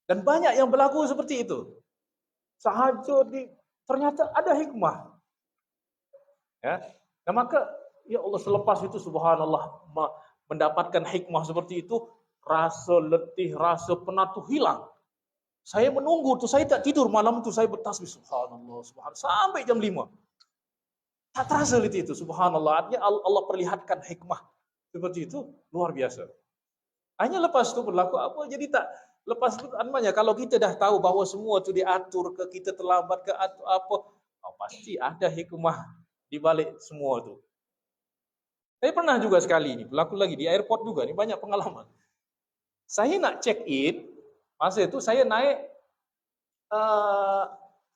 Speaker 1: Dan banyak yang berlaku seperti itu. Sahaja ternyata ada hikmah. Ya. Dan maka ya Allah, selepas itu subhanallah mendapatkan hikmah seperti itu, rasa letih, rasa penat itu hilang. Saya menunggu tu, saya tak tidur malam tu, saya bertasbih subhanallah, subhanallah sampai jam 5. Tak terasa letih itu, subhanallah. Artinya Allah perlihatkan hikmah seperti itu, luar biasa. Hanya lepas itu berlaku apa? Jadi tak lepas itu namanya, kalau kita dah tahu bahawa semua itu diatur ke, kita terlambat ke atau apa, pasti ada hikmah di balik semua itu. Saya pernah juga sekali ini, berlaku lagi di airport juga, ini banyak pengalaman. Saya nak check in, masa itu saya naik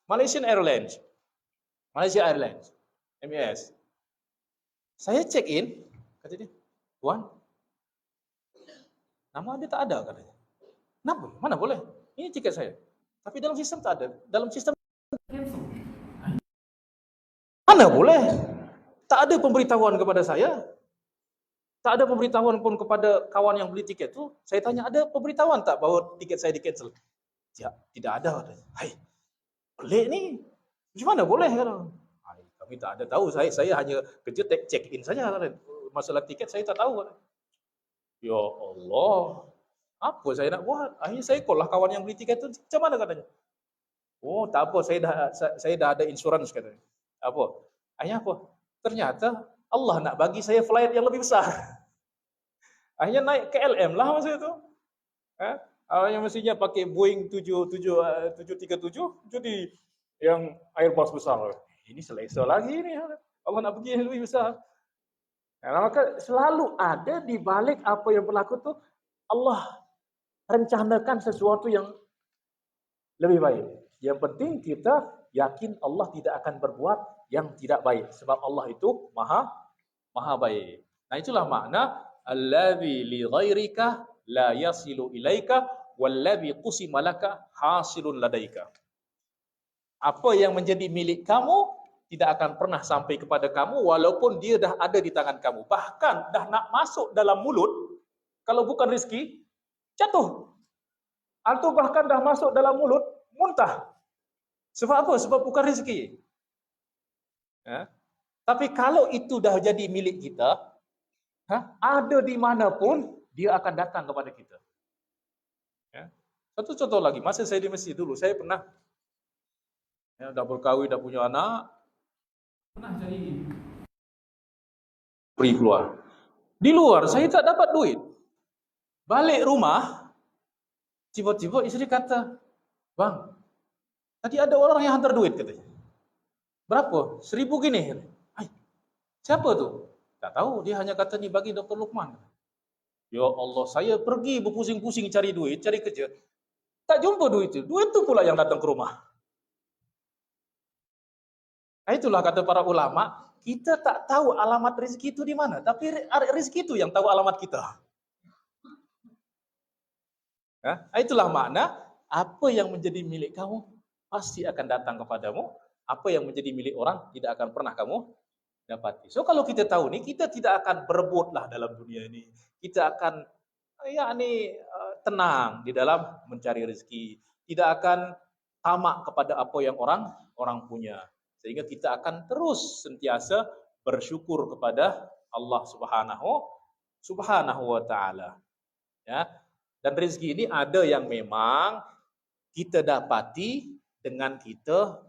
Speaker 1: Malaysia Airlines, MAS. Saya check in, kata dia, Tuan, nama dia tak ada, katanya. Kenapa? Mana boleh? Ini tiket saya. Tapi dalam sistem tak ada. Dalam sistem mana boleh? Tak ada pemberitahuan kepada saya. Tak ada pemberitahuan pun kepada kawan yang beli tiket tu. Saya tanya, ada pemberitahuan tak bahawa tiket saya di-cancel? Ya, tidak ada. Hai, pelik ni. Macam mana boleh? Kami tak ada tahu. Saya hanya kerja check in saja. Masalah tiket saya tak tahu. Ya Allah, apa saya nak buat? Akhirnya saya call lah kawan yang beli tiket tu. Macam mana katanya? Oh, tak apa, saya dah ada insurans, katanya. Apa? Akhirnya apa? Ternyata Allah nak bagi saya flight yang lebih besar. Akhirnya naik KLM lah masa itu. Yang mestinya pakai Boeing 737, jadi yang Airbus besar. Ini selesa lagi ni. Allah nak bagi yang lebih besar. Maka selalu ada di balik apa yang berlaku tuh Allah rencanakan sesuatu yang lebih baik. Yang penting kita yakin Allah tidak akan berbuat yang tidak baik sebab Allah itu maha baik. Nah, itulah makna allazi li ghairika la yasilu ilaika wallazi qusima laka hasilun ladaika. Apa yang menjadi milik kamu tidak akan pernah sampai kepada kamu walaupun dia dah ada di tangan kamu. Bahkan dah nak masuk dalam mulut, kalau bukan rezeki, jatuh. Atau bahkan dah masuk dalam mulut, muntah. Sebab apa? Sebab bukan rezeki. Ya. Tapi kalau itu dah jadi milik kita, ada di mana pun, dia akan datang kepada kita. Ya. Satu contoh lagi, masa saya di Mesir dulu, saya pernah dah berkahwin, dah punya anak, pernah cari pergi keluar. Di luar saya tak dapat duit. Balik rumah, tiba-tiba isteri kata, "Bang, tadi ada orang yang hantar duit," katanya. "Berapa?" "1.000 gini." "Hai, siapa tu?" "Tak tahu, dia hanya kata ni bagi Dr. Luqman." Ya Allah, saya pergi berpusing-pusing cari duit, cari kerja. Tak jumpa duit itu. Duit tu pula yang datang ke rumah. Nah, itulah kata para ulama, kita tak tahu alamat rezeki itu di mana, tapi rezeki itu yang tahu alamat kita. Nah, itulah makna apa yang menjadi milik kamu pasti akan datang kepadamu, apa yang menjadi milik orang tidak akan pernah kamu dapati. So kalau kita tahu ni, kita tidak akan berebutlah dalam dunia ini. Kita akan tenang di dalam mencari rezeki, tidak akan tamak kepada apa yang orang punya. Sehingga kita akan terus sentiasa bersyukur kepada Allah Subhanahu wa taala. Ya. Dan rezeki ini ada yang memang kita dapati dengan kita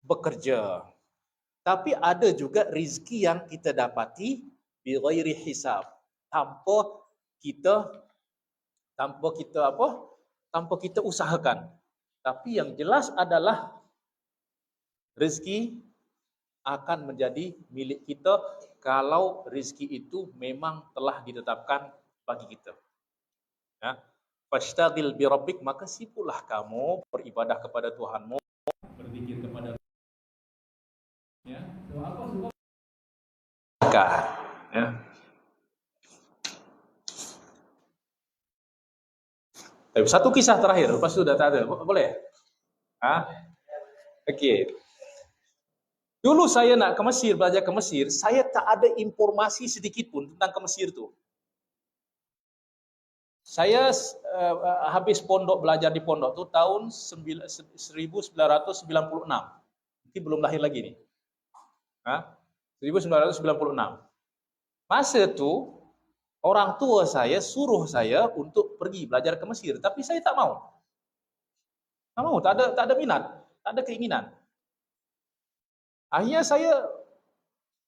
Speaker 1: bekerja. Tapi ada juga rezeki yang kita dapati bi ghairi hisab, tanpa kita usahakan. Tapi yang jelas adalah rezeki akan menjadi milik kita kalau rezeki itu memang telah ditetapkan bagi kita. Ya. Fashtagil bi rabbik, maka sibuklah kamu beribadah kepada Tuhanmu, berzikir kepada ya. Apa sebab? Ya. Tapi satu kisah terakhir, lepas itu sudah tak ada. Boleh? Okey. Dulu saya nak ke Mesir, belajar ke Mesir, saya tak ada informasi sedikit pun tentang ke Mesir tu. Saya habis pondok, belajar di pondok tu tahun 1996. Mungkin belum lahir lagi nih. 1996. Masa tu orang tua saya suruh saya untuk pergi belajar ke Mesir, tapi saya tak mau. Tak ada minat, tak ada keinginan. Akhirnya saya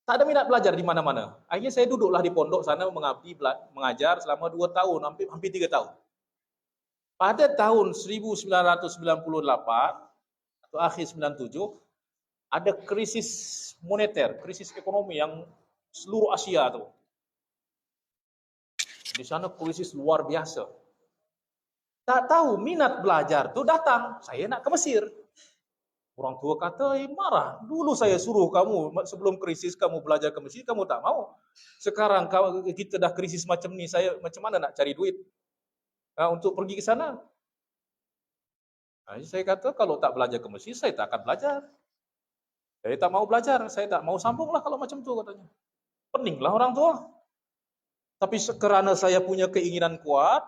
Speaker 1: tak ada minat belajar di mana-mana. Akhirnya saya duduklah di pondok sana mengabdi mengajar selama 2 tahun, hampir 3 tahun. Pada tahun 1998 atau akhir 97 ada krisis moneter, krisis ekonomi yang seluruh Asia tu. Di sana krisis luar biasa. Tak tahu minat belajar tu datang, saya nak ke Mesir. Orang tua kata, marah. Dulu saya suruh kamu, sebelum krisis kamu belajar ke Mesir, kamu tak mau. Sekarang kita dah krisis macam ni, saya macam mana nak cari duit untuk pergi ke sana? Saya kata, kalau tak belajar ke Mesir, saya tak akan belajar. Saya tak mau belajar, saya tak mau sambunglah kalau macam tu katanya. Peninglah orang tua. Tapi kerana saya punya keinginan kuat,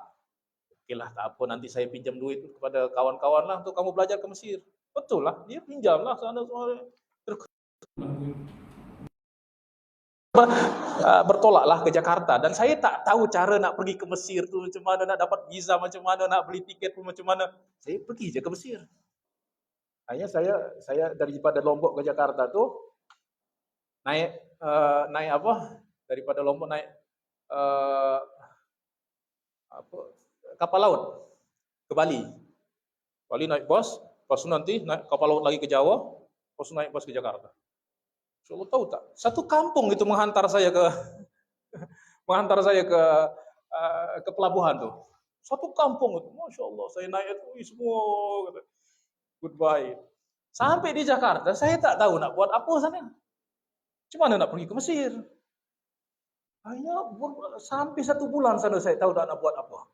Speaker 1: okeylah tak apa, nanti saya pinjam duit kepada kawan-kawan lah untuk kamu belajar ke Mesir. Betul lah, dia pinjam lah sana semua. Bertolaklah ke Jakarta dan saya tak tahu cara nak pergi ke Mesir tu macam mana, nak dapat visa macam mana, nak beli tiket pun macam mana. Saya pergi je ke Mesir. Akhirnya saya daripada Lombok ke Jakarta tu naik apa? Daripada Lombok naik kapal laut ke Bali. Bali naik bos, lepas tu nanti naik kapal laut lagi ke Jawa, lepas tu naik bos ke Jakarta. Coba tahu tak? Satu kampung itu menghantar saya ke ke pelabuhan tuh. Satu kampung itu, masya Allah, saya naik itu semua kata, goodbye. Sampai di Jakarta, saya tak tahu nak buat apa sana. Cuma nak pergi ke Mesir. Hanya sampai 1 bulan sana saya tahu tak nak buat apa.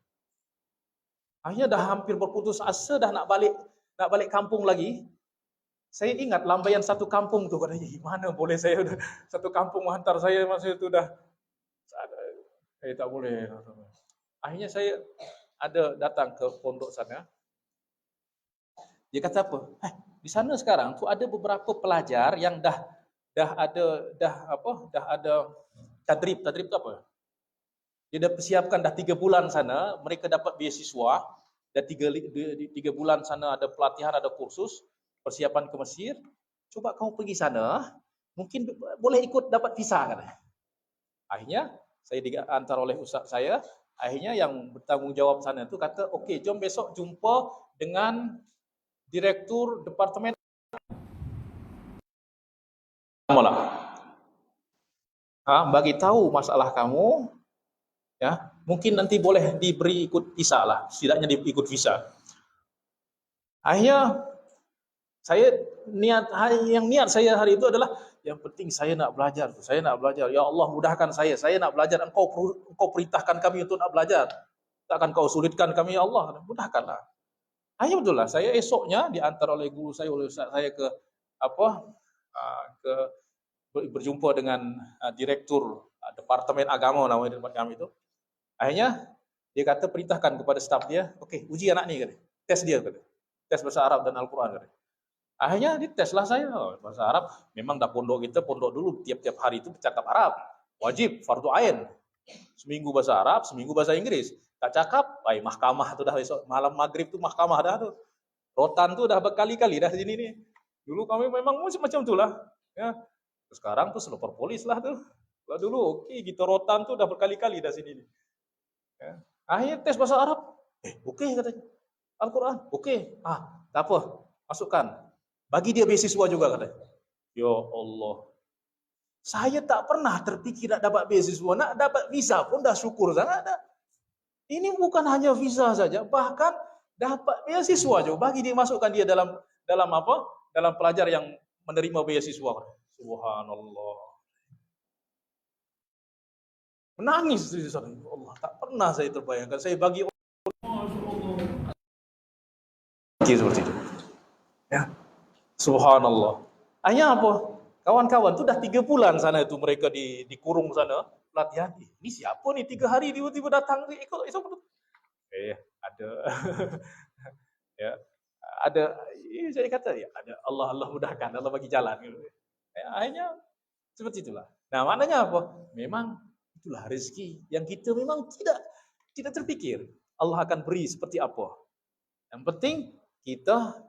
Speaker 1: Akhirnya dah hampir berputus asa, dah nak balik kampung lagi. Saya ingat lambaian satu kampung tu, katanya gimana boleh saya udah satu kampung menghantar saya masa itu dah. Tak boleh. Akhirnya saya ada datang ke pondok sana. Dia kata apa? Di sana sekarang tu ada beberapa pelajar yang dah ada tadrib tu apa? Dia dah persiapkan dah 3 bulan sana, mereka dapat beasiswa, dah 3 bulan sana ada pelatihan, ada kursus, persiapan ke Mesir. Coba kamu pergi sana, mungkin boleh ikut dapat visa kan. Akhirnya saya diantar oleh ustaz saya. Akhirnya yang bertanggung jawab sana itu kata, okey, jom besok jumpa dengan direktur departemen. Bagi tahu masalah kamu, ya, mungkin nanti boleh diberi ikut visa lah, setidaknya ikut visa. Akhirnya niat saya hari itu adalah yang penting saya nak belajar. Ya Allah, mudahkan saya nak belajar. Engkau perintahkan kami untuk nak belajar. Takkan kau sulitkan kami, ya Allah, mudahkanlah. Akhirnya betul lah, saya esoknya diantar oleh guru saya, oleh ustaz saya ke berjumpa dengan direktur departemen agama namanya tempat kami itu. Akhirnya dia kata perintahkan kepada staf dia, okey, uji anak ni, kata. Tes dia, kata. Tes bahasa Arab dan Al-Quran, kata. Akhirnya diteslah saya bahasa Arab. Memang dah pondok dulu tiap-tiap hari itu bercakap Arab, wajib, fardu ain. Seminggu bahasa Arab, seminggu bahasa Inggris. Tak cakap, mahkamah tu dah besok malam maghrib tu mahkamah dah tu. Rotan tu dah berkali-kali dah sini ni. Dulu kami memang macam tu lah. Ya. Sekarang tu selopor polis lah tu. Lah dulu okey, kita rotan tu dah berkali-kali dah sini ni. Ya. Akhirnya tes bahasa Arab. Okey katanya. Al-Quran, okey. Tak apa, masukkan. Bagi dia beasiswa juga, katanya. Ya Allah. Saya tak pernah terfikir nak dapat beasiswa, nak dapat visa pun dah syukur sangat dah. Ini bukan hanya visa saja, bahkan dapat beasiswa juga. Bagi dia, masukkan dia dalam apa? Dalam pelajar yang menerima beasiswa. Subhanallah. Menangis di sana. Ya Allah, tak pernah saya terbayangkan. Saya bagi seperti itu. Ya. Subhanallah. Hanya apa? Kawan-kawan tu dah 3 bulan sana itu mereka dikurung sana pelatihan. Ini siapa ni 3 hari tiba-tiba datang ikut ada ya, ada saya kata ya, ada Allah mudahkan, Allah bagi jalan gitu. Ya, akhirnya seperti itulah. Nah, maknanya apa? Memang itulah rezeki yang kita memang tidak terfikir Allah akan beri seperti apa. Yang penting kita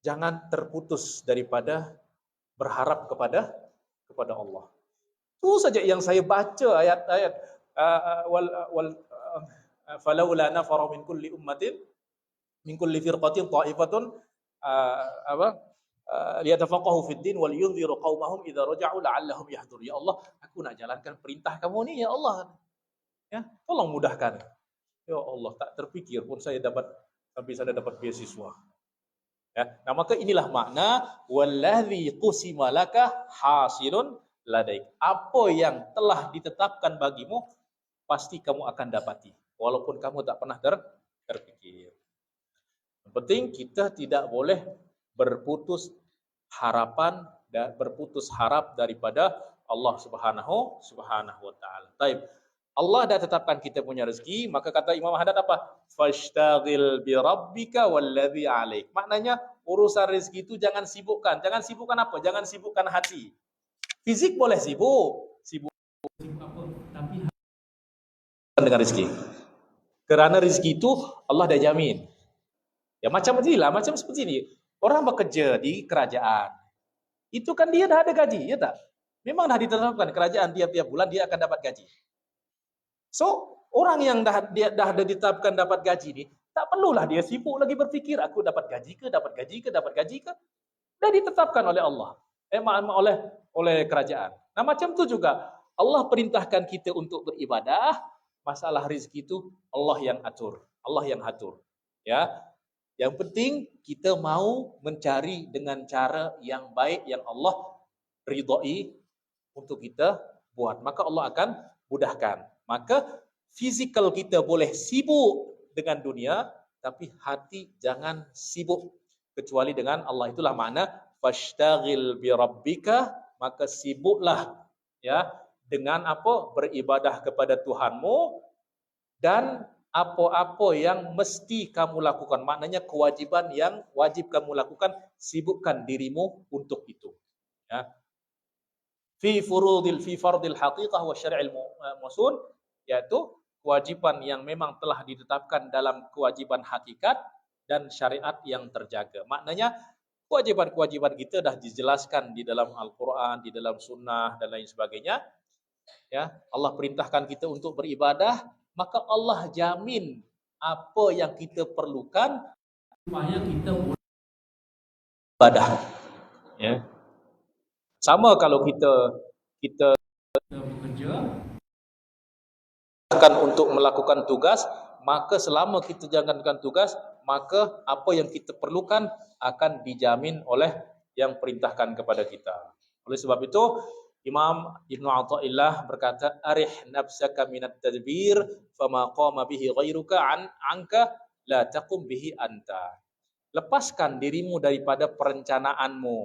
Speaker 1: jangan terputus daripada berharap kepada Allah. Itu saja yang saya baca ayat-ayat falaula nafara min kulli ummatin min kulli firqatin ta'ifatun liyatafaqahu fid din wal yunziru qaumahum idza raja'u la'allahum yahdurun. Ya Allah, aku nak jalankan perintah kamu ni, ya Allah. Ya, tolong mudahkan. Ya Allah, tak terfikir pun saya sampai saya dapat beasiswa. Ya, nah maka inilah makna wallazi qusima laka hasilun ladaik. Apa yang telah ditetapkan bagimu pasti kamu akan dapati, walaupun kamu tak pernah terfikir. Yang penting kita tidak boleh berputus harapan dan berputus harap daripada Allah Subhanahu wa taala. Baik. Allah dah tetapkan kita punya rezeki, maka kata Imam Haddad apa? Fashtaghil bi rabbika wallazi 'alaik. Maknanya urusan rezeki itu jangan sibukkan. Jangan sibukkan apa? Jangan sibukkan hati. Fisik boleh sibuk apa? Tapi dengan rezeki. Kerana rezeki itu Allah dah jamin. Ya macam seperti ini. Orang bekerja di kerajaan. Itu kan dia dah ada gaji, ya tak? Memang dah ditetapkan kerajaan tiap-tiap bulan dia akan dapat gaji. So, orang yang dah ada ditetapkan dapat gaji ni, tak perlulah dia sibuk lagi berfikir, aku dapat gaji ke. Dah ditetapkan oleh Allah. Oleh kerajaan. Nah, macam tu juga Allah perintahkan kita untuk beribadah, masalah rezeki itu Allah yang atur, Allah yang atur. Ya. Yang penting kita mau mencari dengan cara yang baik yang Allah ridhai untuk kita buat, maka Allah akan mudahkan. Maka fizikal kita boleh sibuk dengan dunia, tapi hati jangan sibuk kecuali dengan Allah. Itulah makna fashtaghil bi rabbika, maka sibuklah ya dengan apa? Beribadah kepada Tuhanmu, dan apa-apa yang mesti kamu lakukan, maknanya kewajiban yang wajib kamu lakukan, sibukkan dirimu untuk itu. Ya. Fi fardil haqiqah wa syar'il musun, yaitu kewajiban yang memang telah ditetapkan dalam kewajiban hakikat dan syariat yang terjaga. Maknanya kewajiban-kewajiban kita dah dijelaskan di dalam Al-Quran, di dalam sunnah dan lain sebagainya. Ya, Allah perintahkan kita untuk beribadah, maka Allah jamin apa yang kita perlukan supaya kita boleh ibadah. Ya. Sama kalau kita bekerja akan untuk melakukan tugas, maka selama kita jalankan tugas, maka apa yang kita perlukan akan dijamin oleh yang perintahkan kepada kita. Oleh sebab itu, Imam Ibn Athaillah berkata, arih nafsaka minat tadbir, fama qama bihi ghairuka anka, la taqum bihi anta. Lepaskan dirimu daripada perencanaanmu.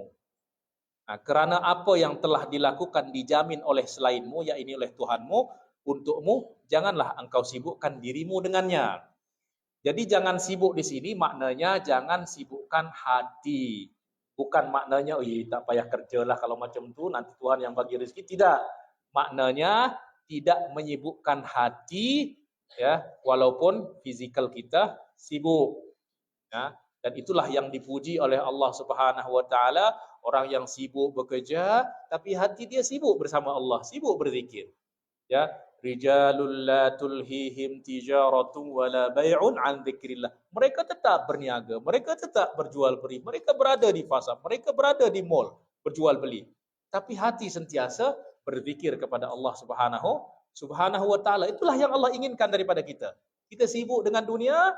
Speaker 1: Nah, kerana apa yang telah dilakukan dijamin oleh selainmu, yakni oleh Tuhanmu, untukmu, janganlah engkau sibukkan dirimu dengannya. Jadi jangan sibuk di sini maknanya jangan sibukkan hati. Bukan maknanya tak payah kerjalah kalau macam tu nanti Tuhan yang bagi rezeki, tidak. Maknanya tidak menyibukkan hati ya, walaupun fizikal kita sibuk. Ya, dan itulah yang dipuji oleh Allah Subhanahu wa taala, orang yang sibuk bekerja tapi hati dia sibuk bersama Allah, sibuk berzikir. Ya, rijalul la tulhihim tijaratun wala bai'un an dzikrillah. Mereka tetap berniaga, mereka tetap berjual beli, mereka berada di pasar, mereka berada di mall berjual beli. Tapi hati sentiasa berzikir kepada Allah Subhanahu wa taala. Itulah yang Allah inginkan daripada kita. Kita sibuk dengan dunia,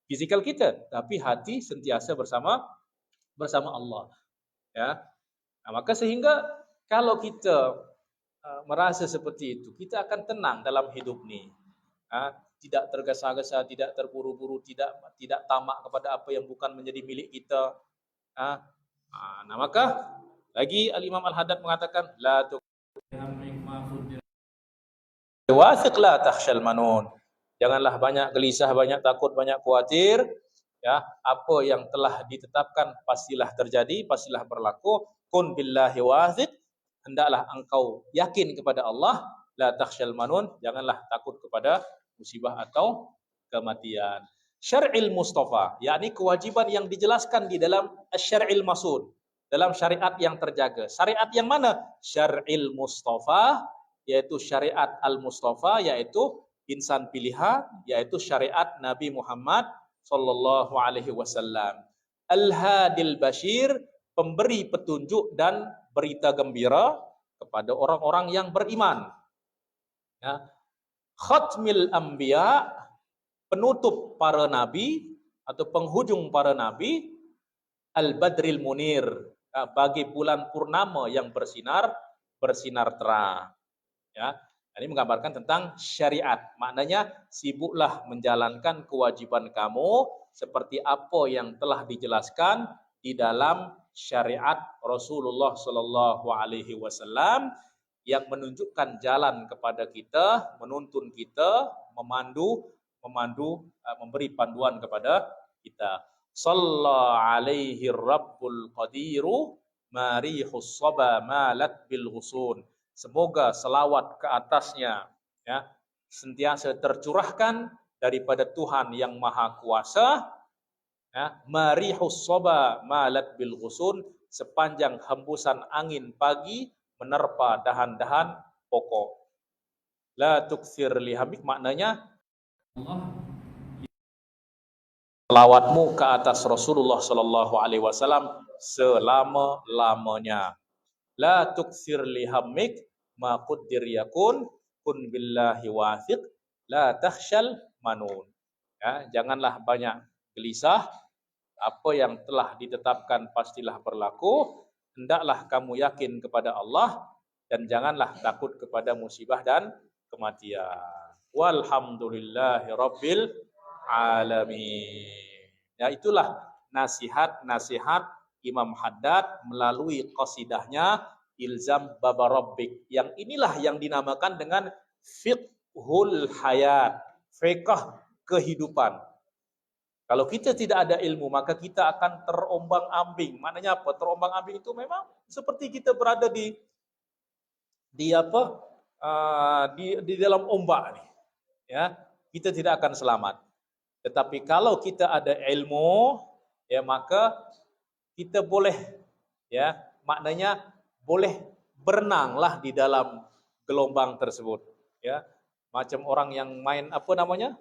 Speaker 1: fizikal kita, tapi hati sentiasa bersama Allah. Ya. Nah, maka sehingga kalau kita merasa seperti itu, kita akan tenang dalam hidup ni. Tidak tergesa-gesa, tidak terburu-buru, tidak tamak kepada apa yang bukan menjadi milik kita. Nah, maka lagi Al-Imam Al-Haddad mengatakan la tuwathiq la takhshal manun. Janganlah banyak gelisah, banyak takut, banyak khawatir. Ya, apa yang telah ditetapkan pastilah terjadi, pastilah berlaku. Kun billahi wathiq. Hendaklah engkau yakin kepada Allah, la takhshal manun, janganlah takut kepada musibah atau kematian. Syar'il Mustafa, yakni kewajiban yang dijelaskan di dalam Syar'il Masun, dalam syariat yang terjaga. Syariat yang mana? Syar'il Mustafa, yaitu syariat Al-Mustafa, yaitu insan pilihan, yaitu syariat Nabi Muhammad sallallahu alaihi wasallam. Al-Hadil Bashir, pemberi petunjuk dan berita gembira kepada orang-orang yang beriman. Ya. Khatmil Anbiya, penutup para nabi atau penghujung para nabi. Al-Badril Munir, bagi bulan purnama yang bersinar terang. Ya. Ini menggambarkan tentang syariat. Maknanya sibuklah menjalankan kewajiban kamu seperti apa yang telah dijelaskan di dalam syariat Rasulullah sallallahu alaihi wasallam yang menunjukkan jalan kepada kita, menuntun kita, memandu, memberi panduan kepada kita. Sallallahu alaihi rabbul qadiru marihus saba malat bil ghusun. Semoga selawat ke atasnya ya sentiasa tercurahkan daripada Tuhan yang Maha Kuasa. Ya, marihus saba malat bil ghusun, sepanjang hembusan angin pagi menerpa dahan-dahan pokok. La tukthir lihamik, maknanya Allah selawatmu ke atas Rasulullah sallallahu alaihi wasallam selama-lamanya. La tukthir li hammik ma quddir yakun kun billahi wathiq la takhshal manun. Ya, janganlah banyak gelisah, apa yang telah ditetapkan pastilah berlaku, hendaklah kamu yakin kepada Allah dan janganlah takut kepada musibah dan kematian. Walhamdulillahi rabbil alamin. Ya, itulah nasihat-nasihat Imam Haddad melalui qasidahnya Ilzam Baba Rabbik. Yang inilah yang dinamakan dengan fiqhul hayat, fiqh kehidupan. Kalau kita tidak ada ilmu, maka kita akan terombang-ambing. Maknanya apa? Terombang-ambing itu memang seperti kita berada di apa? Di dalam ombak nih. Ya, kita tidak akan selamat. Tetapi kalau kita ada ilmu, ya maka kita boleh, ya maknanya boleh berenanglah di dalam gelombang tersebut, ya macam orang yang main apa namanya,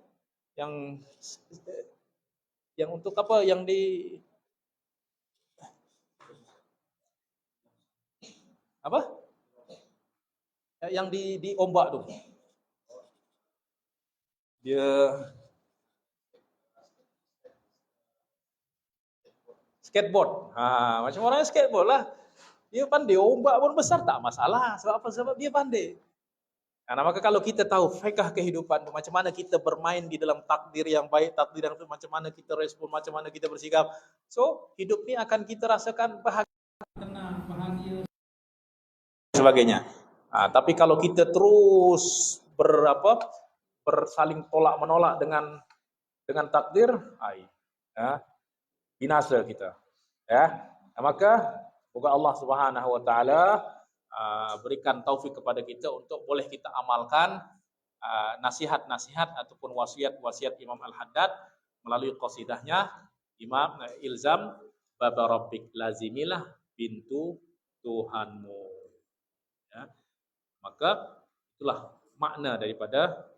Speaker 1: yang untuk apa, yang di apa, yang di ombak tuh, dia skateboard, macam orang skateboard lah. Dia pandai, ombak pun besar tak masalah. Sebab apa? Sebab dia pandai. Nah, maka kalau kita tahu fiqh kehidupan, macam mana kita bermain di dalam takdir yang baik, takdir yang itu, macam mana kita respon, macam mana kita bersikap. So, hidup ini akan kita rasakan bahagia, tenang, bahagia, sebagainya. Tapi kalau kita terus bersaling tolak menolak dengan takdir, ya, binasa kita. Ya, maka semoga Allah Subhanahu wa taala berikan taufik kepada kita untuk boleh kita amalkan nasihat-nasihat ataupun wasiat-wasiat Imam Al-Haddad melalui qasidahnya Imam Ilzam Baba Rabbik, lazimilah pintu Tuhanmu. Ya. Maka itulah makna daripada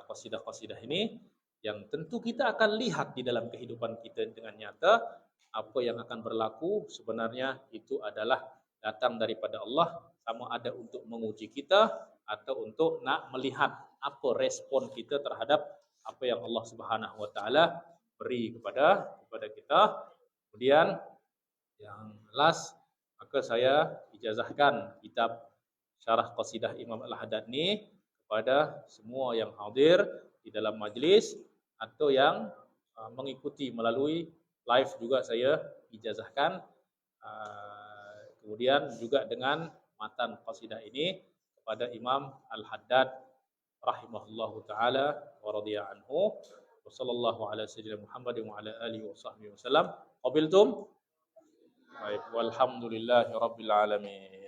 Speaker 1: qasidah-qasidah ini, yang tentu kita akan lihat di dalam kehidupan kita dengan nyata apa yang akan berlaku sebenarnya itu adalah datang daripada Allah, sama ada untuk menguji kita atau untuk nak melihat apa respon kita terhadap apa yang Allah Subhanahu wa taala beri kepada kita. Kemudian yang last, maka saya ijazahkan kitab Syarah Qasidah Imam Al-Haddad ini kepada semua yang hadir di dalam majlis atau yang mengikuti melalui live juga saya ijazahkan. Kemudian juga dengan matan qasidah ini kepada Imam Al-Haddad rahimahullahu taala wa radhiya anhu. Wa sallallahu ala sayyidina Muhammadin wa ala alihi wa sahbihi wasallam. Qabiltum? Baik, walhamdulillahi rabbil alamin.